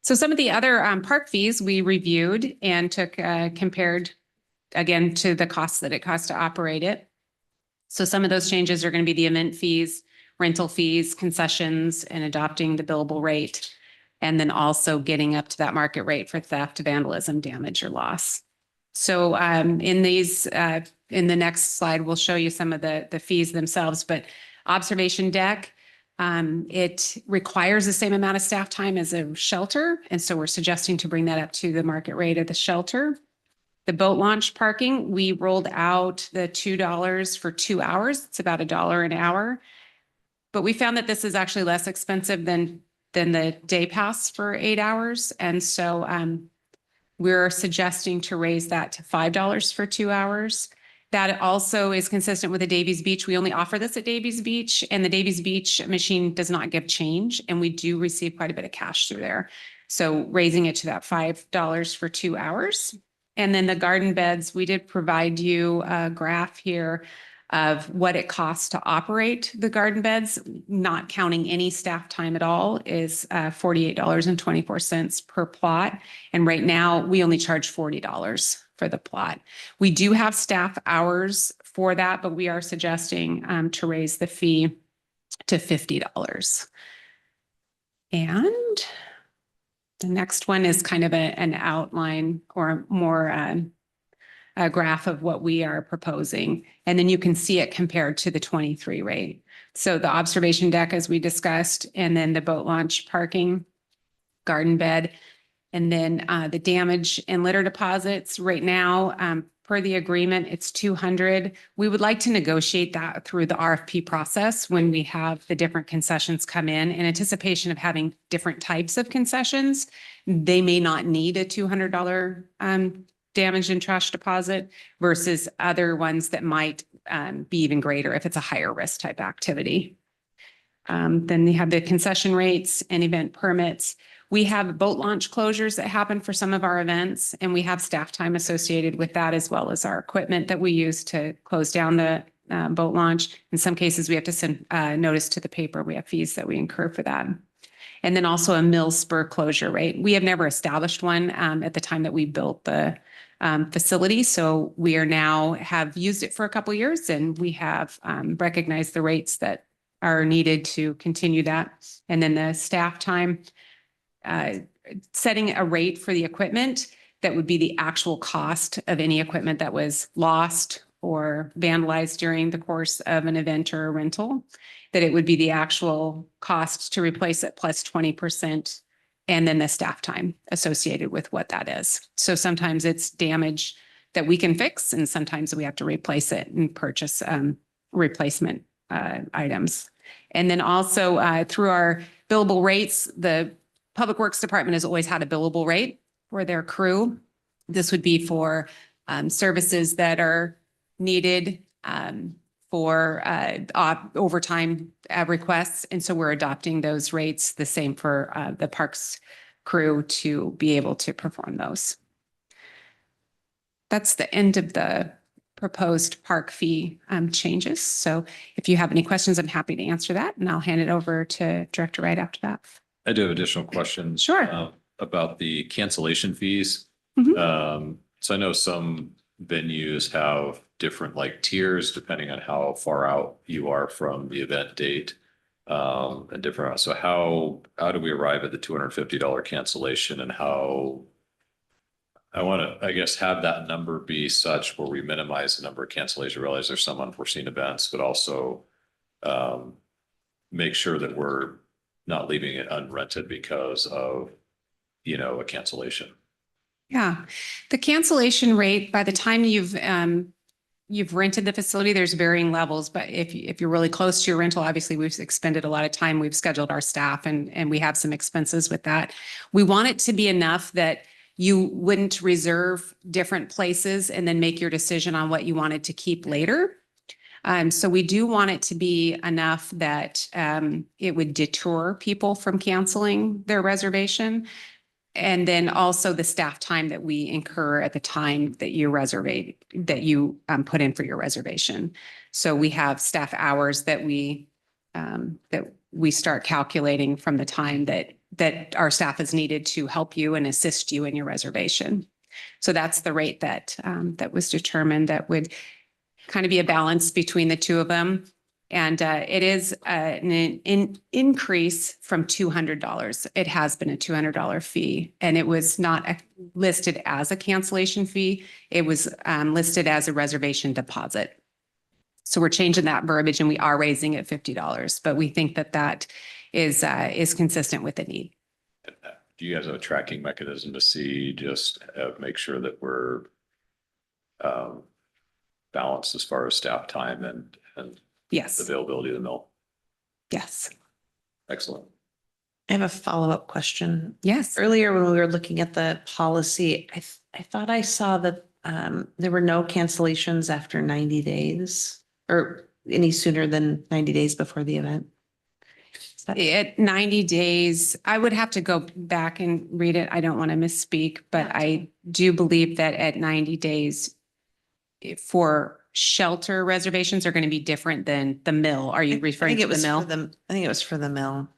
So some of the other park fees we reviewed and took compared again to the costs that it costs to operate it. So some of those changes are going to be the event fees, rental fees, concessions, and adopting the billable rate. And then also getting up to that market rate for theft, vandalism, damage, or loss. So in the next slide, we'll show you some of the fees themselves, but observation deck, it requires the same amount of staff time as a shelter. And so we're suggesting to bring that up to the market rate of the shelter. The boat launch parking, we rolled out the $2 for 2 hours. It's about $1 an hour. But we found that this is actually less expensive than the day pass for 8 hours. And so we're suggesting to raise that to $5 for 2 hours. That also is consistent with the Davies Beach. We only offer this at Davies Beach, and the Davies Beach machine does not give change, and we do receive quite a bit of cash through there. So raising it to that $5 for 2 hours. And then the garden beds, we did provide you a graph here of what it costs to operate the garden beds, not counting any staff time at all, is $48.24 per plot. And right now we only charge $40 for the plot. We do have staff hours for that, but we are suggesting to raise the fee to $50. And the next one is kind of an outline or more a graph of what we are proposing. And then you can see it compared to the 23 rate. So the observation deck, as we discussed, and then the boat launch parking, garden bed, and then the damage and litter deposits. Right now, Per the agreement, it's 200. We would like to negotiate that through the RFP process when we have the different concessions come in anticipation of having different types of concessions. They may not need a $200 damage and trash deposit versus other ones that might be even greater if it's a higher risk type activity. Then they have the concession rates and event permits. We have boat launch closures that happen for some of our events, and we have staff time associated with that, as well as our equipment that we use to close down the boat launch. In some cases, we have to send notice to the paper. We have fees that we incur for that. And then also a mill spur closure rate. We have never established one at the time that we built the facility. So we are now have used it for a couple of years, and we have recognized the rates that are needed to continue that. And then the staff time, setting a rate for the equipment that would be the actual cost of any equipment that was lost or vandalized during the course of an event or a rental, that it would be the actual cost to replace it plus 20%, and then the staff time associated with what that is. So sometimes it's damage that we can fix, and sometimes we have to replace it and purchase replacement items. And then also through our billable rates, the Public Works Department has always had a billable rate for their crew. This would be for services that are needed for overtime requests. And so we're adopting those rates the same for the parks crew to be able to perform those. That's the end of the proposed park fee changes. So if you have any questions, I'm happy to answer that, and I'll hand it over to Director Wright after that. I do have additional questions. Sure. About the cancellation fees. Mhm. So I know some venues have different like tiers depending on how far out you are from the event date. And different. So how do we arrive at the $250 cancellation, and how I want to, I guess, have that number be such where we minimize the number of cancellations. I realize there's some unforeseen events, but also make sure that we're not leaving it unrented because of, a cancellation. Yeah, the cancellation rate, by the time you've rented the facility, there's varying levels, but if you're really close to your rental, obviously we've expended a lot of time, we've scheduled our staff, and we have some expenses with that. We want it to be enough that you wouldn't reserve different places and then make your decision on what you wanted to keep later. So we do want it to be enough that it would deter people from canceling their reservation. And then also the staff time that we incur at the time that you put in for your reservation. So we have staff hours that we start calculating from the time that our staff is needed to help you and assist you in your reservation. So that's the rate that was determined that would kind of be a balance between the two of them. And it is an increase from $200. It has been a $200 fee, and it was not listed as a cancellation fee. It was listed as a reservation deposit. So we're changing that verbiage, and we are raising it $50, but we think that is consistent with the need. Do you guys have a tracking mechanism to see, just make sure that we're balanced as far as staff time and Yes. availability of the mill? Yes. Excellent. I have a follow-up question. Yes. Earlier, when we were looking at the policy, I thought I saw that there were no cancellations after 90 days or any sooner than 90 days before the event. At 90 days, I would have to go back and read it. I don't want to misspeak, but I do believe that at 90 days for shelter reservations are going to be different than the mill. Are you referring to the mill? I think it was for the mill,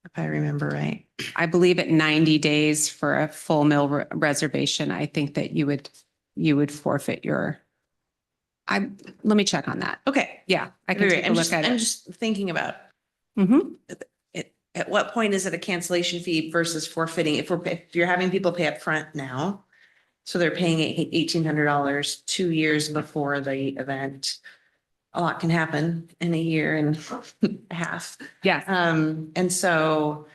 if I remember right. I believe at 90 days for a full mill reservation, I think that you would forfeit your. Let me check on that. Okay. Yeah, I can take a look at I'm it. just thinking about Mhm. at what point is it a cancellation fee versus forfeiting? If you're having people pay up front now, so they're paying $1,800 2 years before the event. A lot can happen in a year and a half. Yes. And so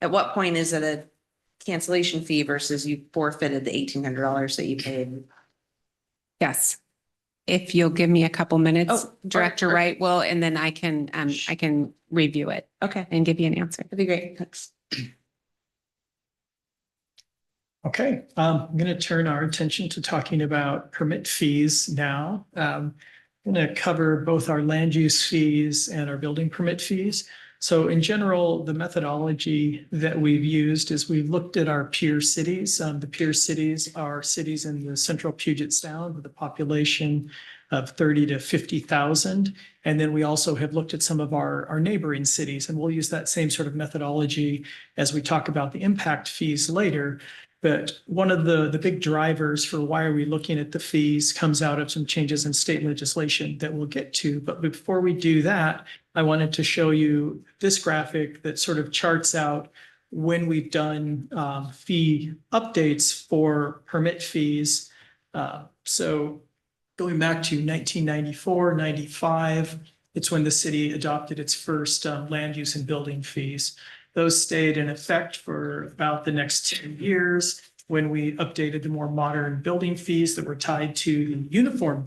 at what point is it a cancellation fee versus you forfeited the $1,800 that you paid? Yes. If you'll give me a couple minutes, Oh, Director sure. Wright will, and then I can review it Okay, and give you an answer. that'd be great. Thanks. Okay, I'm going to turn our attention to talking about permit fees now. I'm going to cover both our land use fees and our building permit fees. So in general, the methodology that we've used is we've looked at our peer cities. The peer cities are cities in the central Puget Sound with a population of 30 to 50,000. And then we also have looked at some of our neighboring cities, and we'll use that same sort of methodology as we talk about the impact fees later. But one of the big drivers for why are we looking at the fees comes out of some changes in state legislation that we'll get to. But before we do that, I wanted to show you this graphic that sort of charts out when we've done fee updates for permit fees. So going back to 1994, 95, it's when the city adopted its first land use and building fees. Those stayed in effect for about the next 10 years when we updated the more modern building fees that were tied to the uniform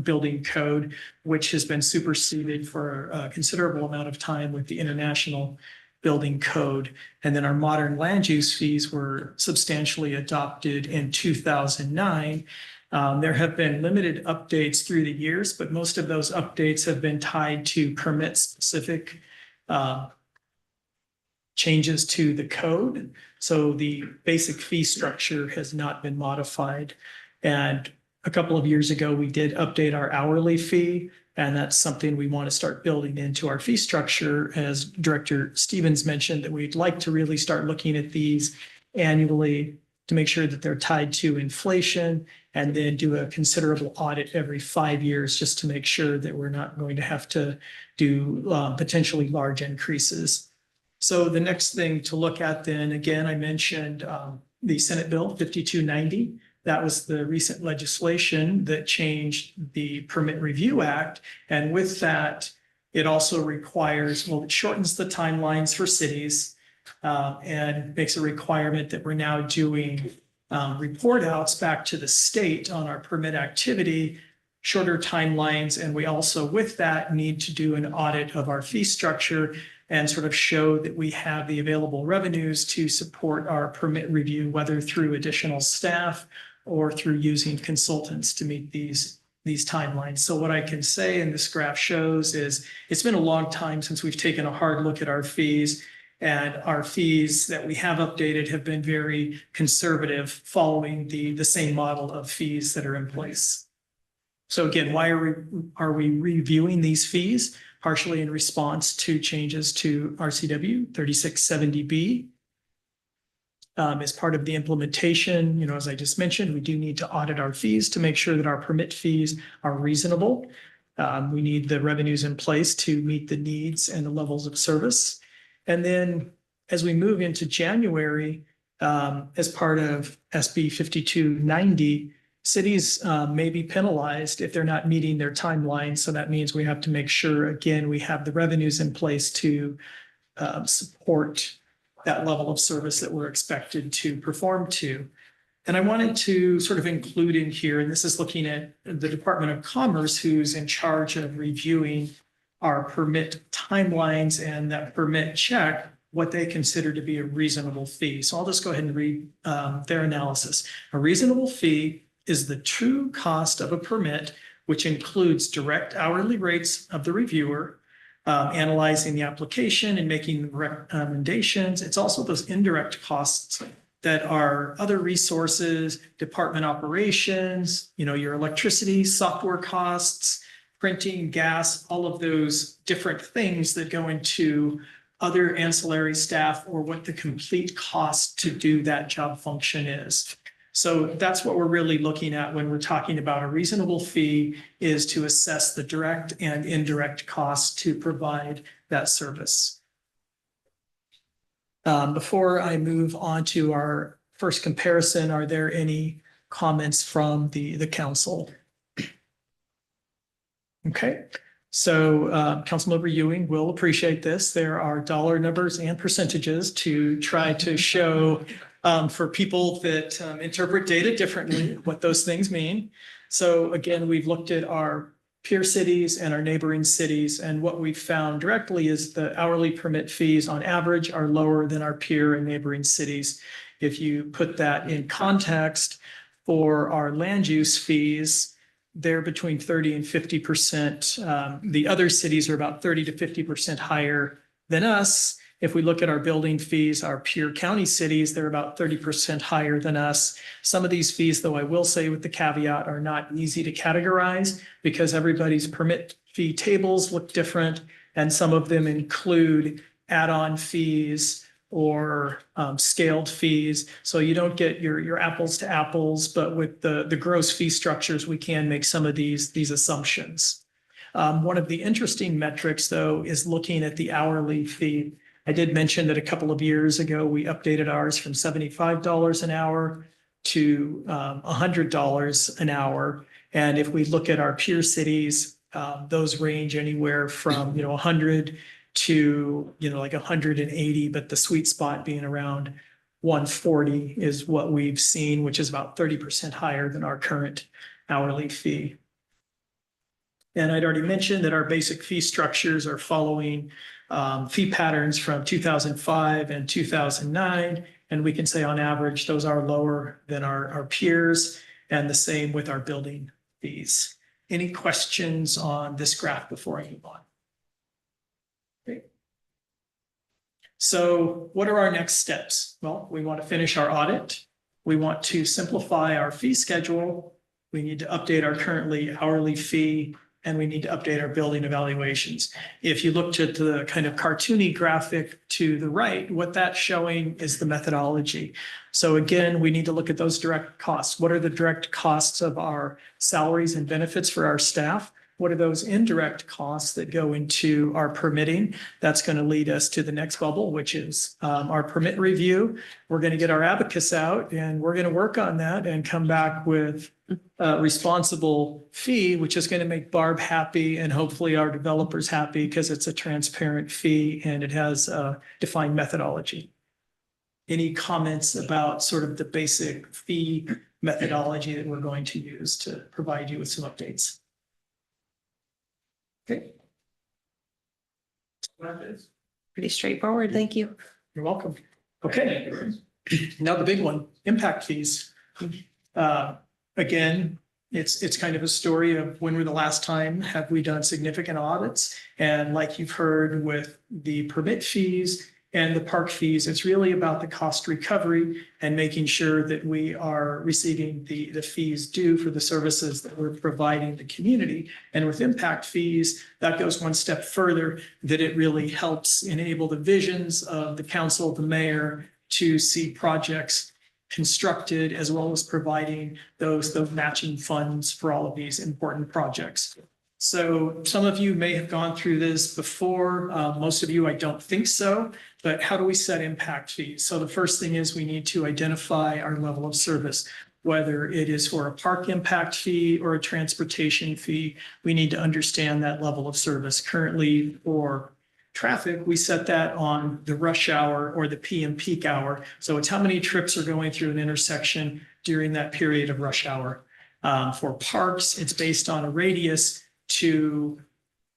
building code, which has been superseded for a considerable amount of time with the international building code. And then our modern land use fees were substantially adopted in 2009. There have been limited updates through the years, but most of those updates have been tied to permit specific changes to the code. So the basic fee structure has not been modified. And a couple of years ago, we did update our hourly fee, and that's something we want to start building into our fee structure. As Director Stevens mentioned, that we'd like to really start looking at these annually to make sure that they're tied to inflation, and then do a considerable audit every 5 years just to make sure that we're not going to have to do potentially large increases. So the next thing to look at then, again, I mentioned the Senate Bill 5290. That was the recent legislation that changed the Permit Review Act. And with that, it also requires, well, it shortens the timelines for cities and makes a requirement that we're now doing report outs back to the state on our permit activity, shorter timelines. And we also, with that, need to do an audit of our fee structure and sort of show that we have the available revenues to support our permit review, whether through additional staff or through using consultants to meet these timelines. So what I can say, and this graph shows, is it's been a long time since we've taken a hard look at our fees, and our fees that we have updated have been very conservative, following the same model of fees that are in place. So again, why are we reviewing these fees? Partially in response to changes to RCW 3670B. As part of the implementation, as I just mentioned, we do need to audit our fees to make sure that our permit fees are reasonable. We need the revenues in place to meet the needs and the levels of service. And then as we move into January, as part of SB 5290, cities may be penalized if they're not meeting their timelines. So that means we have to make sure, again, we have the revenues in place to support that level of service that we're expected to perform to. And I wanted to sort of include in here, and this is looking at the Department of Commerce, who's in charge of reviewing our permit timelines and that permit check, what they consider to be a reasonable fee. So I'll just go ahead and read their analysis. A reasonable fee is the true cost of a permit, which includes direct hourly rates of the reviewer, analyzing the application and making recommendations. It's also those indirect costs that are other resources, department operations, your electricity, software costs, printing, gas, all of those different things that go into other ancillary staff, or what the complete cost to do that job function is. So that's what we're really looking at when we're talking about a reasonable fee, is to assess the direct and indirect costs to provide that service. Before I move on to our first comparison, are there any comments from the council? Okay, so Councilmember Ewing will appreciate this. There are dollar numbers and percentages to try to show for people that interpret data differently what those things mean. So again, we've looked at our peer cities and our neighboring cities, and what we found directly is the hourly permit fees on average are lower than our peer and neighboring cities. If you put that in context for our land use fees, they're between 30 and 50%. The other cities are about 30 to 50% higher than us. If we look at our building fees, our peer county cities, they're about 30% higher than us. Some of these fees, though I will say with the caveat, are not easy to categorize because everybody's permit fee tables look different, and some of them include add-on fees or scaled fees. So you don't get your apples to apples, but with the gross fee structures, we can make some of these assumptions. One of the interesting metrics, though, is looking at the hourly fee. I did mention that a couple of years ago, we updated ours from $75 an hour to $100 an hour. And if we look at our peer cities, those range anywhere from 100 to like 180, but the sweet spot being around 140 is what we've seen, which is about 30% higher than our current hourly fee. And I'd already mentioned that our basic fee structures are following fee patterns from 2005 and 2009. And we can say on average, those are lower than our peers, and the same with our building fees. Any questions on this graph before I move on? Okay. So what are our next steps? Well, we want to finish our audit. We want to simplify our fee schedule. We need to update our currently hourly fee, and we need to update our building evaluations. If you looked at the kind of cartoony graphic to the right, what that's showing is the methodology. So again, we need to look at those direct costs. What are the direct costs of our salaries and benefits for our staff? What are those indirect costs that go into our permitting? That's going to lead us to the next bubble, which is our permit review. We're going to get our abacus out and we're going to work on that and come back with a responsible fee, which is going to make Barb happy and hopefully our developers happy because it's a transparent fee and it has a defined methodology. Any comments about sort of the basic fee methodology that we're going to use to provide you with some updates? Okay. Pretty straightforward. Thank you. You're welcome. Okay. Now the big one, impact fees. Again, it's kind of a story of when were the last time have we done significant audits? And like you've heard with the permit fees and the park fees, it's really about the cost recovery and making sure that we are receiving the fees due for the services that we're providing the community. And with impact fees, that goes one step further, that it really helps enable the visions of the council, the mayor, to see projects constructed, as well as providing those matching funds for all of these important projects. So some of you may have gone through this before. Most of you, I don't think so. But how do we set impact fees? So the first thing is we need to identify our level of service, whether it is for a park impact fee or a transportation fee. We need to understand that level of service. Currently for traffic, we set that on the rush hour or the PM peak hour. So it's how many trips are going through an intersection during that period of rush hour. For parks, it's based on a radius to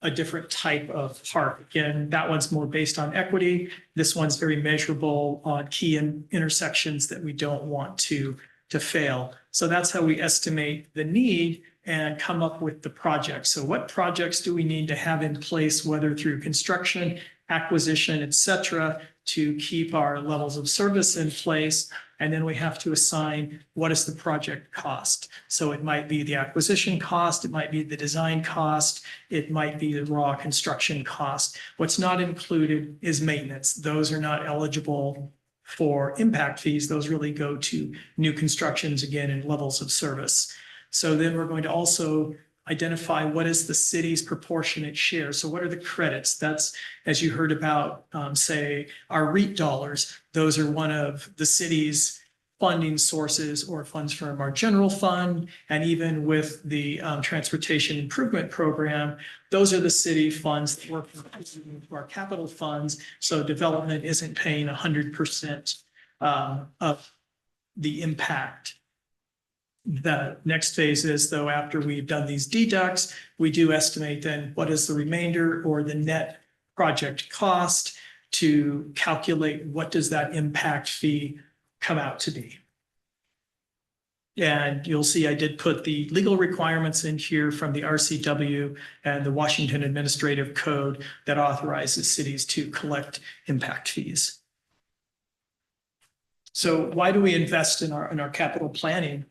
a different type of park. Again, that one's more based on equity. This one's very measurable on key intersections that we don't want to fail. So that's how we estimate the need and come up with the project. So what projects do we need to have in place, whether through construction, acquisition, et cetera, to keep our levels of service in place? And then we have to assign what is the project cost. So it might be the acquisition cost, it might be the design cost, it might be the raw construction cost. What's not included is maintenance. Those are not eligible for impact fees. Those really go to new constructions, again, and levels of service. So then we're going to also identify what is the city's proportionate share. So what are the credits? That's, as you heard about, say, our REIT dollars. Those are one of the city's funding sources or funds from our general fund. And even with the transportation improvement program, those are the city funds that work into our capital funds. So development isn't paying 100% of the impact. The next phase is though, after we've done these deducts, we do estimate then what is the remainder or the net project cost to calculate what does that impact fee come out to be. And you'll see I did put the legal requirements in here from the RCW and the Washington Administrative Code that authorizes cities to collect impact fees. So why do we invest in our capital planning?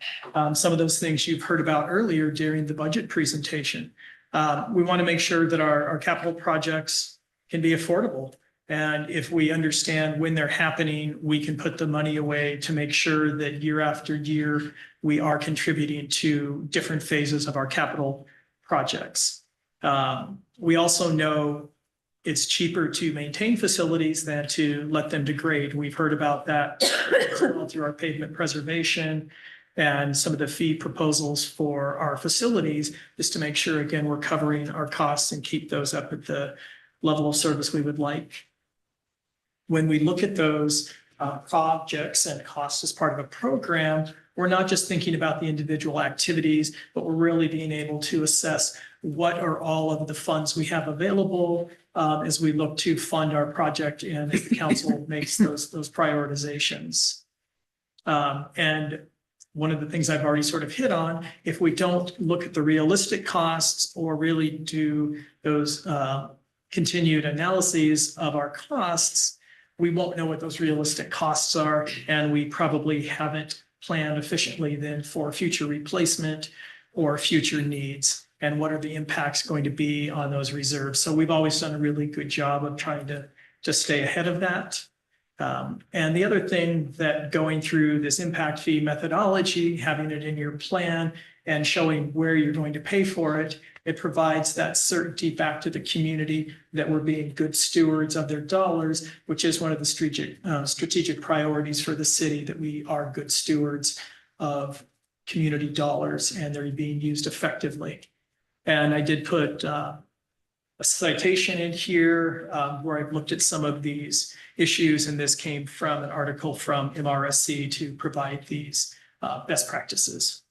Some of those things you've heard about earlier during the budget presentation. We want to make sure that our capital projects can be affordable. And if we understand when they're happening, we can put the money away to make sure that year after year, we are contributing to different phases of our capital projects. We also know it's cheaper to maintain facilities than to let them degrade. We've heard about that through our pavement preservation and some of the fee proposals for our facilities, is to make sure, again, we're covering our costs and keep those up at the level of service we would like. When we look at those projects and costs as part of a program, we're not just thinking about the individual activities, but we're really being able to assess what are all of the funds we have available as we look to fund our project and as the council makes those prioritizations. And one of the things I've already sort of hit on, if we don't look at the realistic costs or really do those continued analyses of our costs, we won't know what those realistic costs are, and we probably haven't planned efficiently then for future replacement or future needs, and what are the impacts going to be on those reserves. So we've always done a really good job of trying to stay ahead of that. And the other thing that going through this impact fee methodology, having it in your plan and showing where you're going to pay for it, it provides that certainty back to the community that we're being good stewards of their dollars, which is one of the strategic priorities for the city, that we are good stewards of community dollars and they're being used effectively. And I did put a citation in here where I've looked at some of these issues, and this came from an article from MRSC to provide these best practices.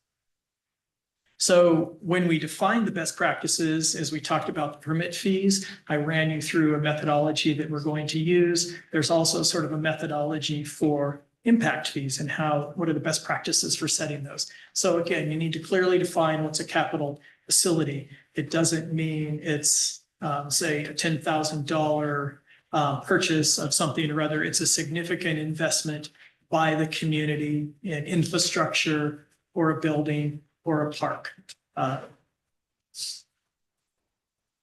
So when we define the best practices, as we talked about the permit fees, I ran you through a methodology that we're going to use. There's also sort of a methodology for impact fees and what are the best practices for setting those. So again, you need to clearly define what's a capital facility. It doesn't mean it's say a $10,000 purchase of something, or rather it's a significant investment by the community in infrastructure or a building or a park.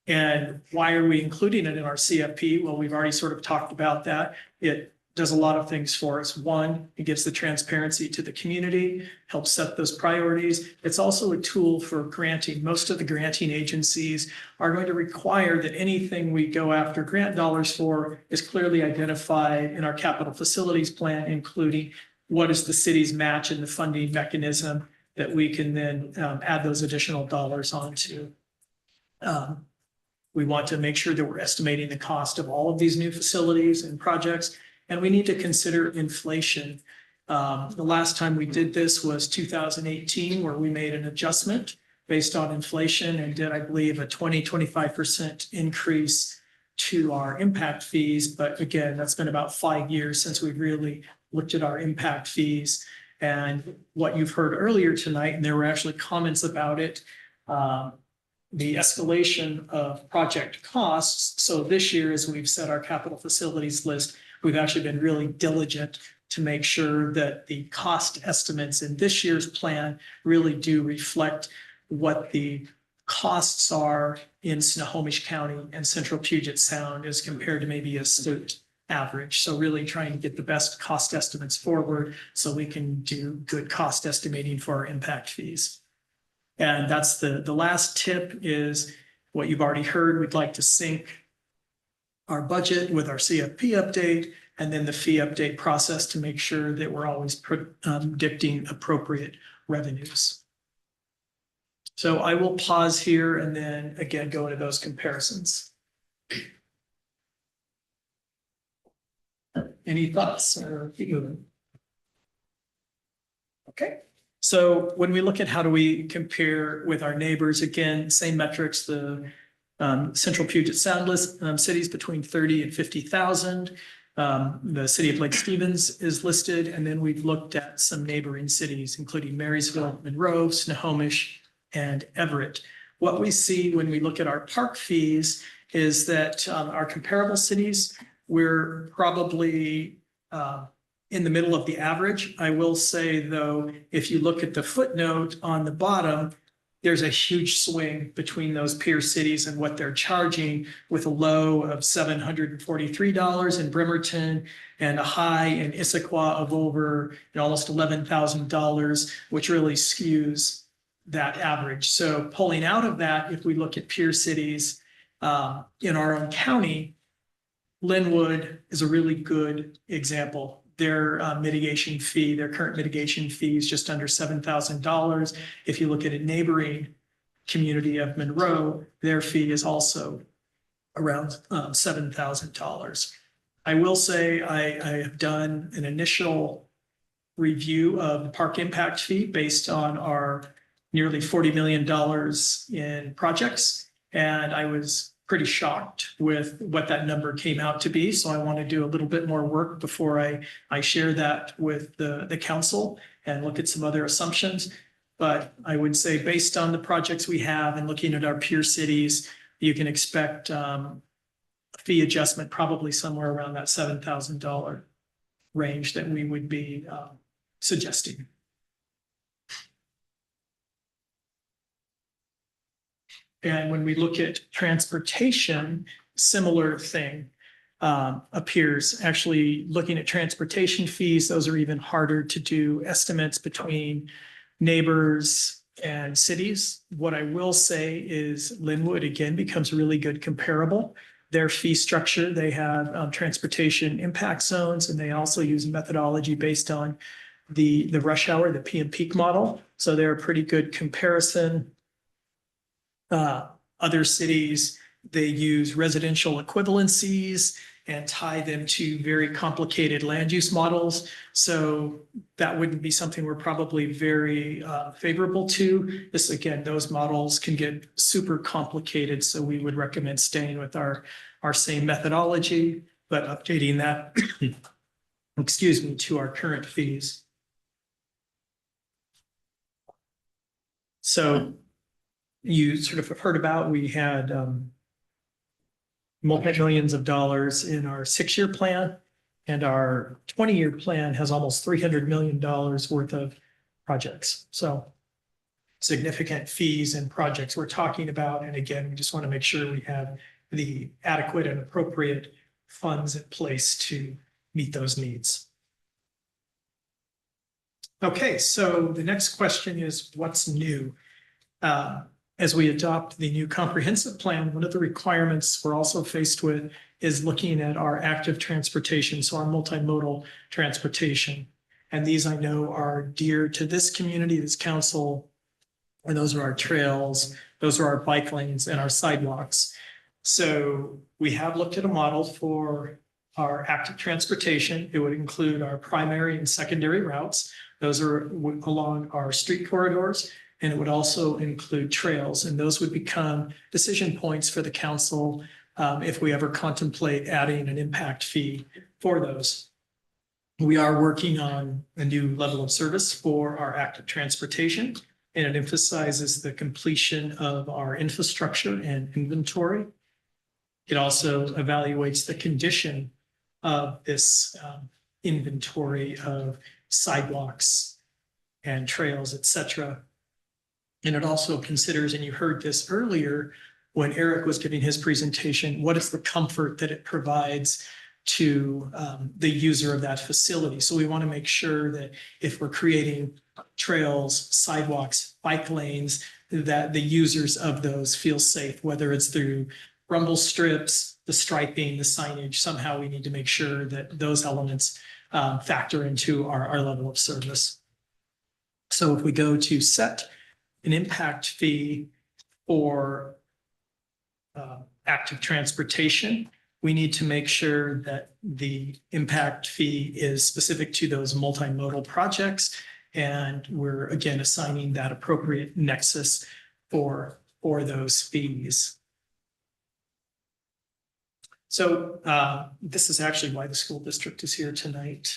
And why are we including it in our CFP? Well, we've already sort of talked about that. It does a lot of things for us. One, it gives the transparency to the community, helps set those priorities. It's also a tool for granting. Most of the granting agencies are going to require that anything we go after grant dollars for is clearly identified in our capital facilities plan, including what is the city's match and the funding mechanism that we can then add those additional dollars onto. We want to make sure that we're estimating the cost of all of these new facilities and projects, and we need to consider inflation. The last time we did this was 2018, where we made an adjustment based on inflation and did, I believe, a 25% increase to our impact fees. But again, that's been about 5 years since we've really looked at our impact fees. And what you've heard earlier tonight, and there were actually comments about it, the escalation of project costs. So this year, as we've set our capital facilities list, we've actually been really diligent to make sure that the cost estimates in this year's plan really do reflect what the costs are in Snohomish County and Central Puget Sound as compared to maybe a state average. So really trying to get the best cost estimates forward so we can do good cost estimating for our impact fees. And that's the last tip is what you've already heard. We'd like to sync our budget with our CFP update and then the fee update process to make sure that we're always predicting appropriate revenues. So I will pause here and then again go into those comparisons. Any thoughts or keep moving? Okay, So when we look at how do we compare with our neighbors, again, same metrics, the Central Puget Sound list cities between 30 and 50,000. The city of Lake Stevens is listed, and then we've looked at some neighboring cities, including Marysville, Monroe, Snohomish, and Everett. What we see when we look at our park fees is that our comparable cities, we're probably in the middle of the average. I will say, though, if you look at the footnote on the bottom, there's a huge swing between those peer cities and what they're charging, with a low of $743 in Bremerton and a high in Issaquah of over almost $11,000, which really skews that average. So pulling out of that, if we look at peer cities in our own county, Linwood is a really good example. Their mitigation fee, their current mitigation fee is just under $7,000. If you look at a neighboring community of Monroe, their fee is also around $7,000. I will say I have done an initial review of the park impact fee based on our nearly $40 million in projects, and I was pretty shocked with what that number came out to be. So I want to do a little bit more work before I share that with the council and look at some other assumptions. But I would say, based on the projects we have and looking at our peer cities, you can expect a fee adjustment probably somewhere around that $7,000 range that we would be suggesting. And when we look at transportation, similar thing appears. Actually, looking at transportation fees, those are even harder to do estimates between neighbors and cities. What I will say is Linwood, again, becomes a really good comparable. Their fee structure, they have transportation impact zones, and they also use a methodology based on the rush hour, the PM peak model. So they're a pretty good comparison. Other cities, they use residential equivalencies and tie them to very complicated land use models. So that wouldn't be something we're probably very favorable to. This, again, those models can get super complicated. So we would recommend staying with our same methodology, but updating that, excuse me, to our current fees. So you sort of have heard about, we had multi-millions of dollars in our 6-year plan, and our 20-year plan has almost $300 million worth of projects. So significant fees and projects we're talking about. And again, we just want to make sure we have the adequate and appropriate funds in place to meet those needs. Okay, so the next question is, what's new? As we adopt the new comprehensive plan, one of the requirements we're also faced with is looking at our active transportation, so our multimodal transportation. And these, I know, are dear to this community, this council, and those are our trails, those are our bike lanes and our sidewalks. So we have looked at a model for our active transportation. It would include our primary and secondary routes. Those are along our street corridors. And it would also include trails, and those would become decision points for the council if we ever contemplate adding an impact fee for those. We are working on a new level of service for our active transportation, and it emphasizes the completion of our infrastructure and inventory. It also evaluates the condition of this inventory of sidewalks and trails, et cetera. And it also considers, and you heard this earlier when Eric was giving his presentation, what is the comfort that it provides to the user of that facility. So we want to make sure that if we're creating trails, sidewalks, bike lanes, that the users of those feel safe, whether it's through rumble strips, the striping, the signage. Somehow we need to make sure that those elements factor into our level of service. So if we go to set an impact fee for active transportation, we need to make sure that the impact fee is specific to those multimodal projects. And we're again assigning that appropriate nexus for those fees. So this is actually why the school district is here tonight.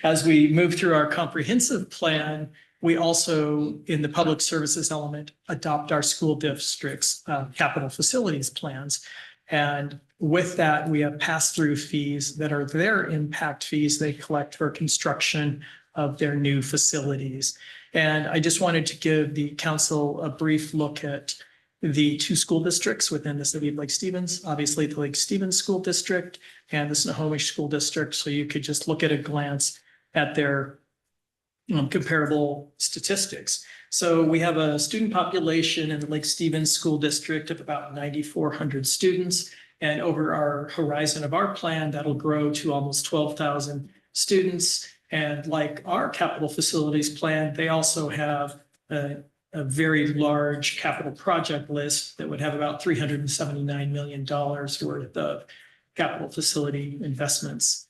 As we move through our comprehensive plan, we also, in the public services element, adopt our school district's capital facilities plans. And with that, we have pass-through fees that are their impact fees they collect for construction of their new facilities. And I just wanted to give the council a brief look at the two school districts within the city of Lake Stevens, obviously the Lake Stevens School District and the Snohomish School District. So you could just look at a glance at their comparable statistics. So we have a student population in the Lake Stevens School District of about 9,400 students. And over our horizon of our plan, that'll grow to almost 12,000 students. And like our capital facilities plan, they also have a very large capital project list that would have about $379 million worth of capital facility investments.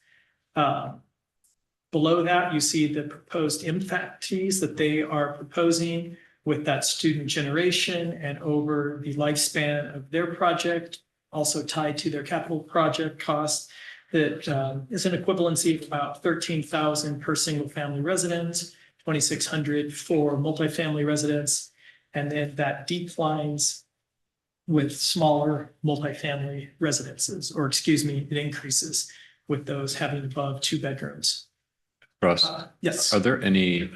Below that, you see the proposed impact fees that they are proposing with that student generation and over the lifespan of their project, also tied to their capital project costs. That is an equivalency of about $13,000 per single family residence, $2,600 for multifamily residents, and then that declines with smaller multifamily residences, or excuse me, it increases with those having above 2 bedrooms. Russ, Yes. are there any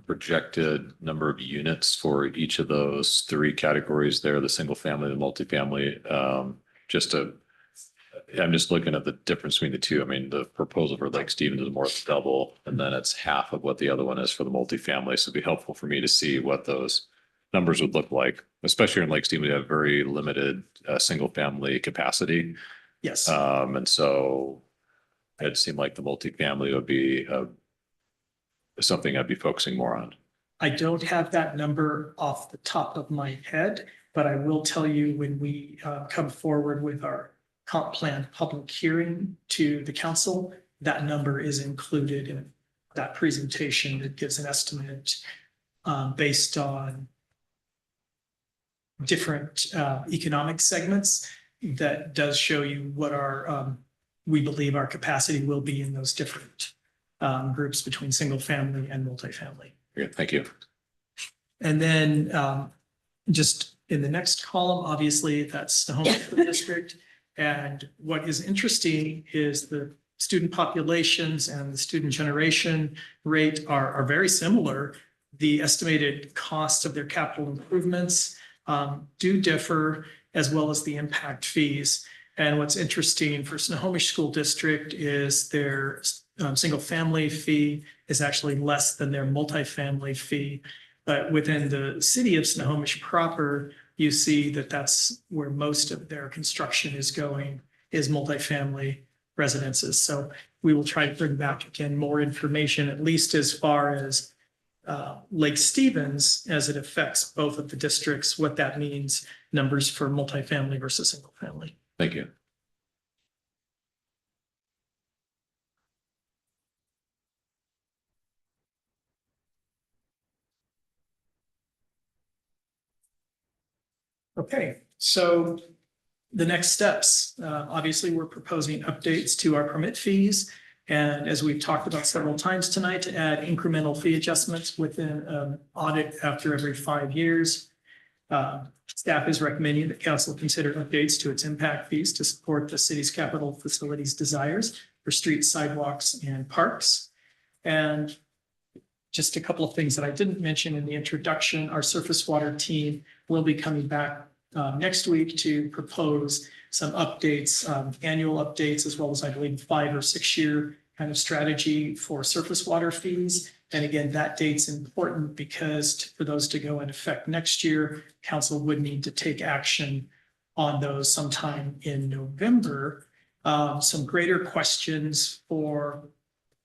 projected number of units for each of those 3 categories there, the single family, the multifamily? I'm just looking at the difference between the two. I mean, the proposal for Lake Stevens is more than double, and then it's half of what the other one is for the multifamily. So it'd be helpful for me to see what those numbers would look like, especially in Lake Stevens. We have very limited single family capacity. Yes. And so it seemed like the multifamily would be something I'd be focusing more on. I don't have that number off the top of my head, but I will tell you when we come forward with our comp plan public hearing to the council, that number is included in that presentation that gives an estimate based on different economic segments that does show you what our we believe our capacity will be in those different groups between single family and multifamily. Okay, thank you. And then just in the next column, obviously that's the home district. And what is interesting is the student populations and the student generation rate are very similar. The estimated cost of their capital improvements do differ, as well as the impact fees. And what's interesting for Snohomish School District is their single family fee is actually less than their multifamily fee. But within the city of Snohomish proper, you see that that's where most of their construction is going, is multifamily residences. So we will try to bring back again more information, at least as far as Lake Stevens, as it affects both of the districts, what that means, numbers for multifamily versus single family. Thank you. Okay, so the next steps, obviously, we're proposing updates to our permit fees. And as we've talked about several times tonight, to add incremental fee adjustments within audit after every 5 years. Staff is recommending that council consider updates to its impact fees to support the city's capital facilities desires for streets, sidewalks, and parks. And just a couple of things that I didn't mention in the introduction, our surface water team will be coming back next week to propose some updates, annual updates, as well as I believe 5 or 6 year kind of strategy for surface water fees. And again, that date's important because for those to go in effect next year, council would need to take action on those sometime in November. Some greater questions for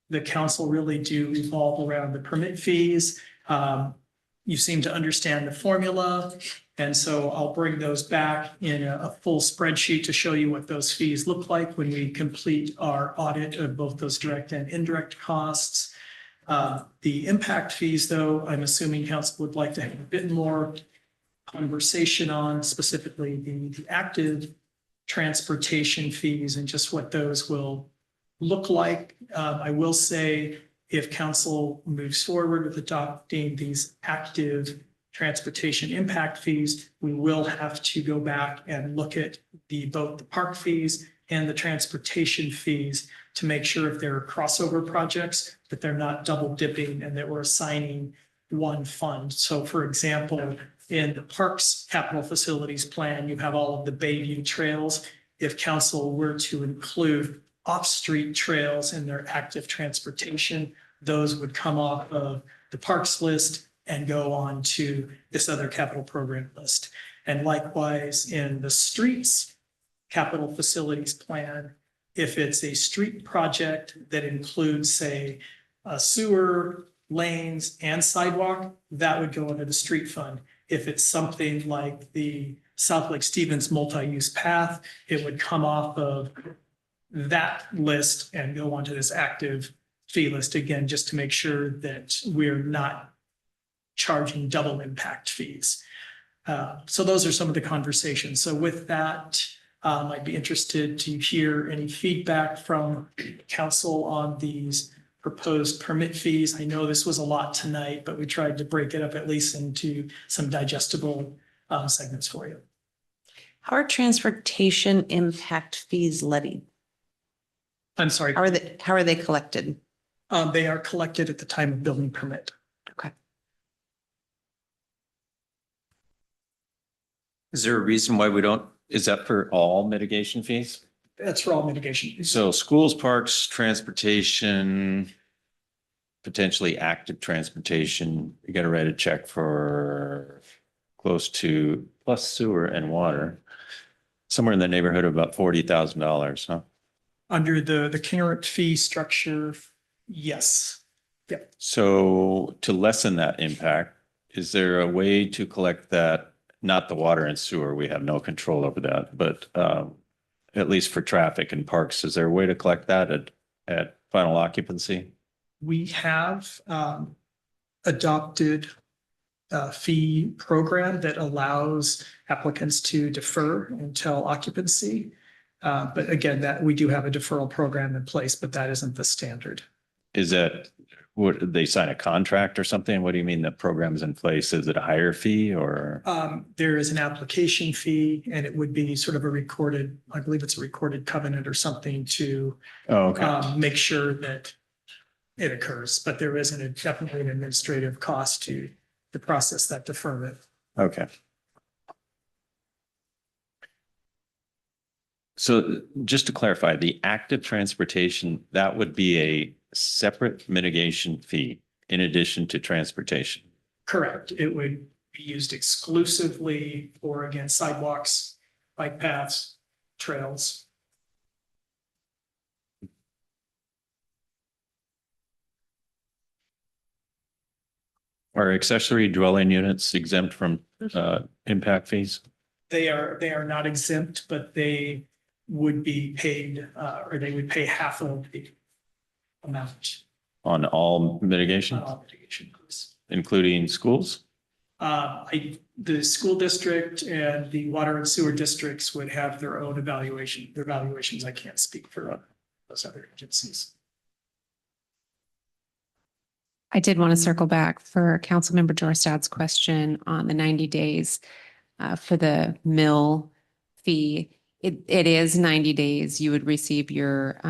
the council really do revolve around the permit fees. You seem to understand the formula. And so I'll bring those back in a full spreadsheet to show you what those fees look like when we complete our audit of both those direct and indirect costs. The impact fees, though, I'm assuming council would like to have a bit more conversation on, specifically the active transportation fees and just what those will look like. I will say, if council moves forward with adopting these active transportation impact fees, we will have to go back and look at both the park fees and the transportation fees to make sure if there are crossover projects, that they're not double dipping and that we're assigning one fund. So for example, in the Parks Capital Facilities Plan, you have all of the Bayview trails. If council were to include off-street trails in their active transportation, those would come off of the parks list and go on to this other capital program list. And likewise, in the streets capital facilities plan, if it's a street project that includes, say, a sewer, lanes, and sidewalk, that would go under the street fund. If it's something like the South Lake Stevens multi-use path, it would come off of that list and go onto this active fee list again, just to make sure that we're not charging double impact fees. So those are some of the conversations. So with that, I'd be interested to hear any feedback from council on these proposed permit fees. I know this was a lot tonight, but we tried to break it up at least into some digestible segments for you. How are transportation impact fees levied? I'm sorry. How are they collected? They are collected at the time of building permit. Okay. Is there a reason why we don't, is that for all mitigation fees? That's for all mitigation. So schools, parks, transportation, potentially active transportation, you gotta write a check for close to, plus sewer and water, somewhere in the neighborhood of about $40,000, huh? Under the current fee structure, yes. Yep. So to lessen that impact, is there a way to collect that? Not the water and sewer, we have no control over that, but at least for traffic and parks, is there a way to collect that at final occupancy? We have adopted a fee program that allows applicants to defer until occupancy. But again, that we do have a deferral program in place, but that isn't the standard. Is that, would they sign a contract or something? What do you mean the program's in place? Is it a higher fee or? There is an application fee and it would be sort of a recorded, I believe it's a recorded covenant or something to make sure that it occurs, but there is definitely an administrative cost to process that deferment. Okay. So just to clarify, the active transportation, that would be a separate mitigation fee in addition to transportation. Correct. It would be used exclusively for, again, sidewalks, bike paths, trails. Are accessory dwelling units exempt from impact fees? They are not exempt, but they would be paid, or they would pay half of the amount. On all mitigation, On all mitigation, please. including schools? The school district and the water and sewer districts would have their own evaluation. Their evaluations, I can't speak for those other agencies. I did want to circle back for Councilmember Jorstad's question on the 90 days for the mill fee. It is 90 days. You would receive your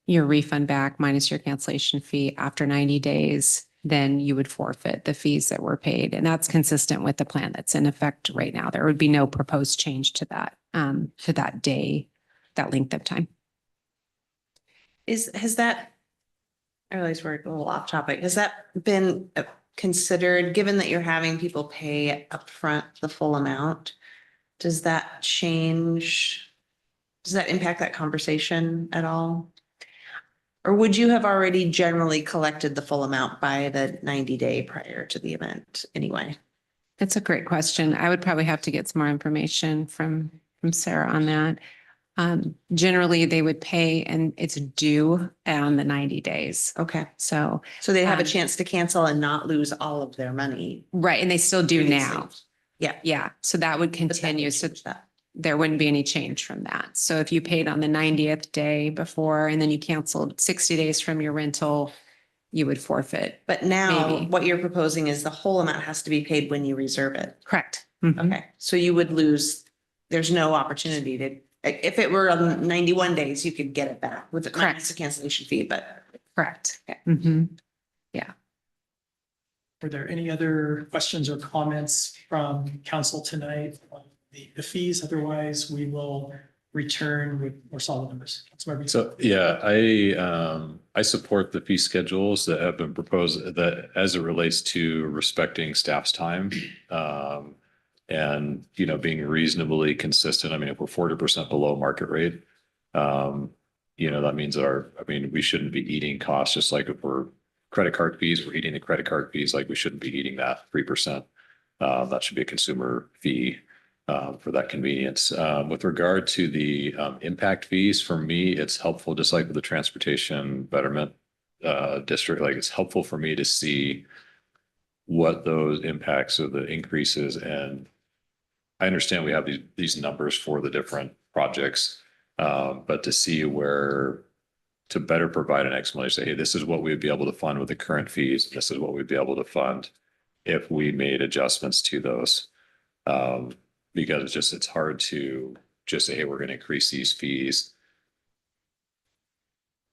refund back minus your cancellation fee after 90 days. Then you would forfeit the fees that were paid. And that's consistent with the plan that's in effect right now. There would be no proposed change to that day, that length of time. Has that, I realize we're a little off topic. Has that been considered, given that you're having people pay upfront the full amount? Does that change? Does that impact that conversation at all? Or would you have already generally collected the full amount by the 90-day prior to the event anyway? It's a great question. I would probably have to get some more information from Sarah on that. Generally, they would pay and it's due on the 90 days. Okay. So, So they have a Um, chance to cancel and not lose all of their money. right, and they still do now. Yeah. Yeah, so that would But that continue. would So change that. there wouldn't be any change from that. So if you paid on the 90th day before and then you canceled 60 days from your rental, you would forfeit. But now Maybe. what you're proposing is the whole amount has to be paid when you reserve it. Correct. Okay, so you would lose, there's no opportunity to, if it were on 91 days, you could get it back with the minus the cancellation fee, but. Correct. Mhm. Were there any other questions or comments from council tonight on the fees? Otherwise, we will return with more solid numbers. Councilmember. So, yeah, I support the fee schedules that have been proposed that as it relates to respecting staff's time. And, you know, being reasonably consistent. I mean, if we're 40% below market rate, you know, that means we shouldn't be eating costs, just like if we're credit card fees, we're eating the credit card fees, like we shouldn't be eating that 3%. That should be a consumer fee for that convenience. With regard to the impact fees, for me, it's helpful, just like with the transportation betterment district, like it's helpful for me to see what those impacts of the increases. And I understand we have these numbers for the different projects, but to see where to better provide an explanation, say, hey, this is what we'd be able to fund with the current fees. This is what we'd be able to fund if we made adjustments to those. Because it's hard to just say, hey, we're going to increase these fees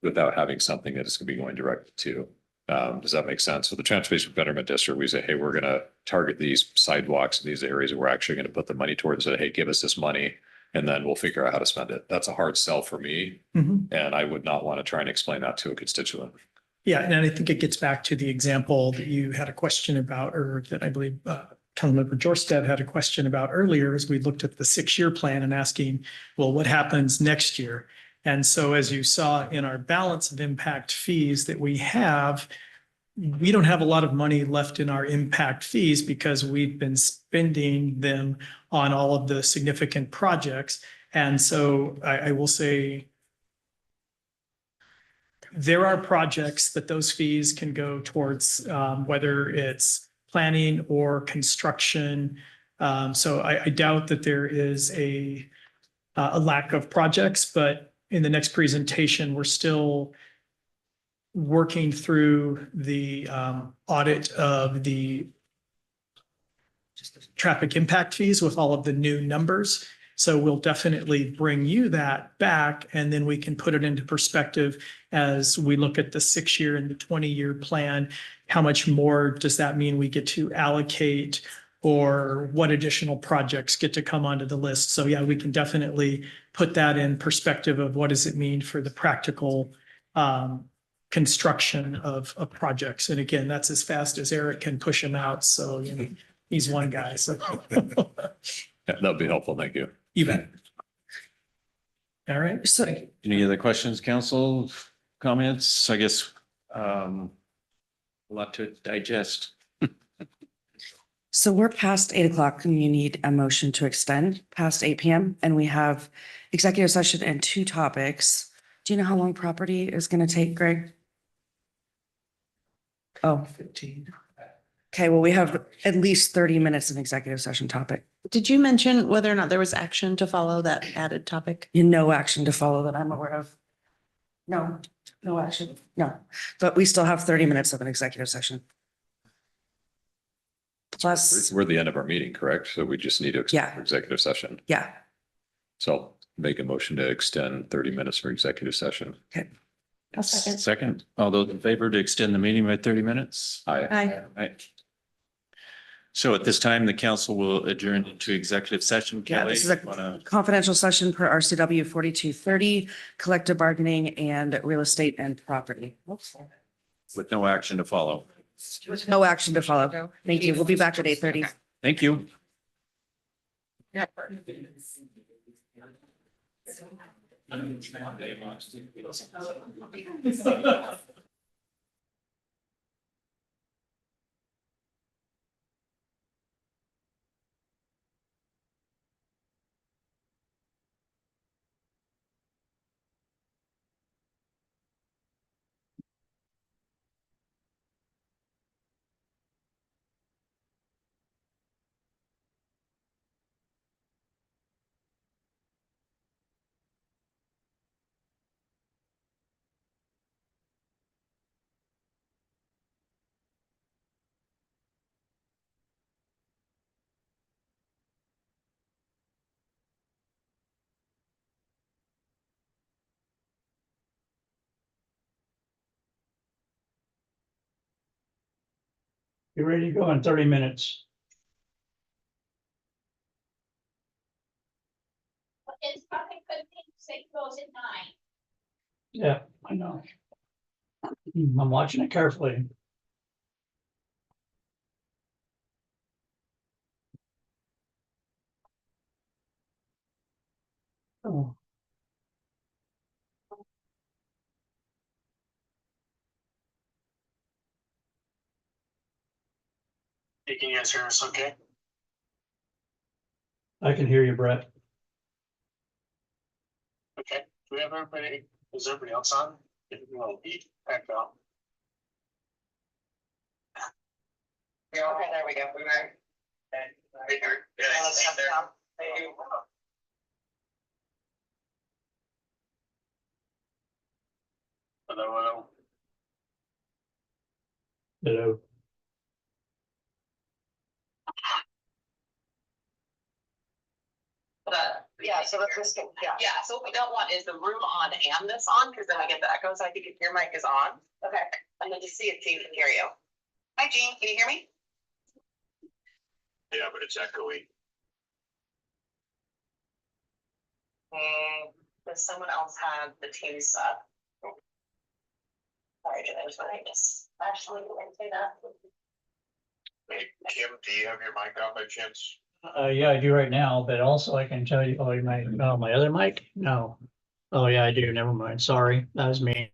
without having something that is going to be going direct to. Does that make sense? So the Transportation Betterment District, we say, hey, we're going to target these sidewalks in these areas, and we're actually going to put the money towards it. Hey, give us this money, and then we'll figure out how to spend it. That's a hard sell for me. Mhm. And I would not want to try and explain that to a constituent. Yeah, and I think it gets back to the example that you had a question about, or that I believe Councilmember Jorstad had a question about earlier, as we looked at the 6-year plan and asking, well, what happens next year? And so as you saw in our balance of impact fees that we don't have a lot of money left in our impact fees because we've been spending them on all of the significant projects. And so I will say, there are projects that those fees can go towards, whether it's planning or construction. So I doubt that there is a lack of projects, but in the next presentation, we're still working through the audit of the traffic impact fees with all of the new numbers. So we'll definitely bring you that back, and then we can put it into perspective as we look at the 6-year and the 20-year plan. How much more does that mean we get to allocate, or what additional projects get to come onto the list? So yeah, we can definitely put that in perspective of what does it mean for the practical construction of projects. And again, that's as fast as Eric can push them out. So, you know, he's one guy, so. Yeah, that'd be helpful. Thank you. You bet. All right. So Any other questions, council, comments? I guess a lot to digest. So we're past 8 o'clock and you need a motion to extend past 8 PM, and we have executive session and 2 topics. Do you know how long property is going to take, Greg? Oh, 15. okay. Well, we have at least 30 minutes of executive session topic. Did you mention whether or not there was action to follow that added topic? No action to follow that I'm aware of. No action. No, but we still have 30 minutes of an executive session. Plus, We're at the end of our meeting, correct? So we just need to extend Yeah. for executive session. yeah, So I'll make a motion to extend 30 minutes for executive session. I'll second. Second, all those in favor to extend the meeting by 30 minutes? Aye. Aye. Right. So at this time, the council will adjourn into executive session. Yeah, Kelly, this is a wanna- confidential session per RCW 4230, collective bargaining and real estate and property. with no action to follow. No action to follow. Thank you. We'll be back at 8:30. Thank you. Be ready to go in 30 minutes. It's probably good thing to say close at 9. Yeah, I know. I'm watching it carefully. Oh. Hey, can you guys hear us okay? I can hear you, Brett. Okay, do we have everybody, is everybody else on? If you want to eat, back up. Okay, there we go. We ready? Hello. Hello. Yeah, so let's just, yeah, so what we don't want is the room on and this on, because then I get the echoes. I think if your mic is on. Okay. And then just see if Jean can hear you. Hi, Jean, can you hear me? Yeah, but it's echoey. Does someone else have the Teams up? Sorry, did I just actually didn't say that? Hey, Kim, do you have your mic on by chance? Yeah, I do right now, but also I can tell you, oh, my other mic? No. Oh, yeah, I do. Never mind. Sorry. That was me.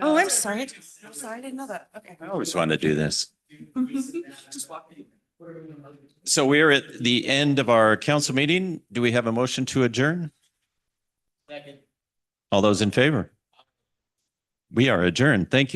Oh, I'm sorry. I'm sorry. I didn't know that. Okay. I always wanted to do this. So we are at the end of our council meeting. Do we have a motion to adjourn? Second. All those in favor? We are adjourned. Thank you.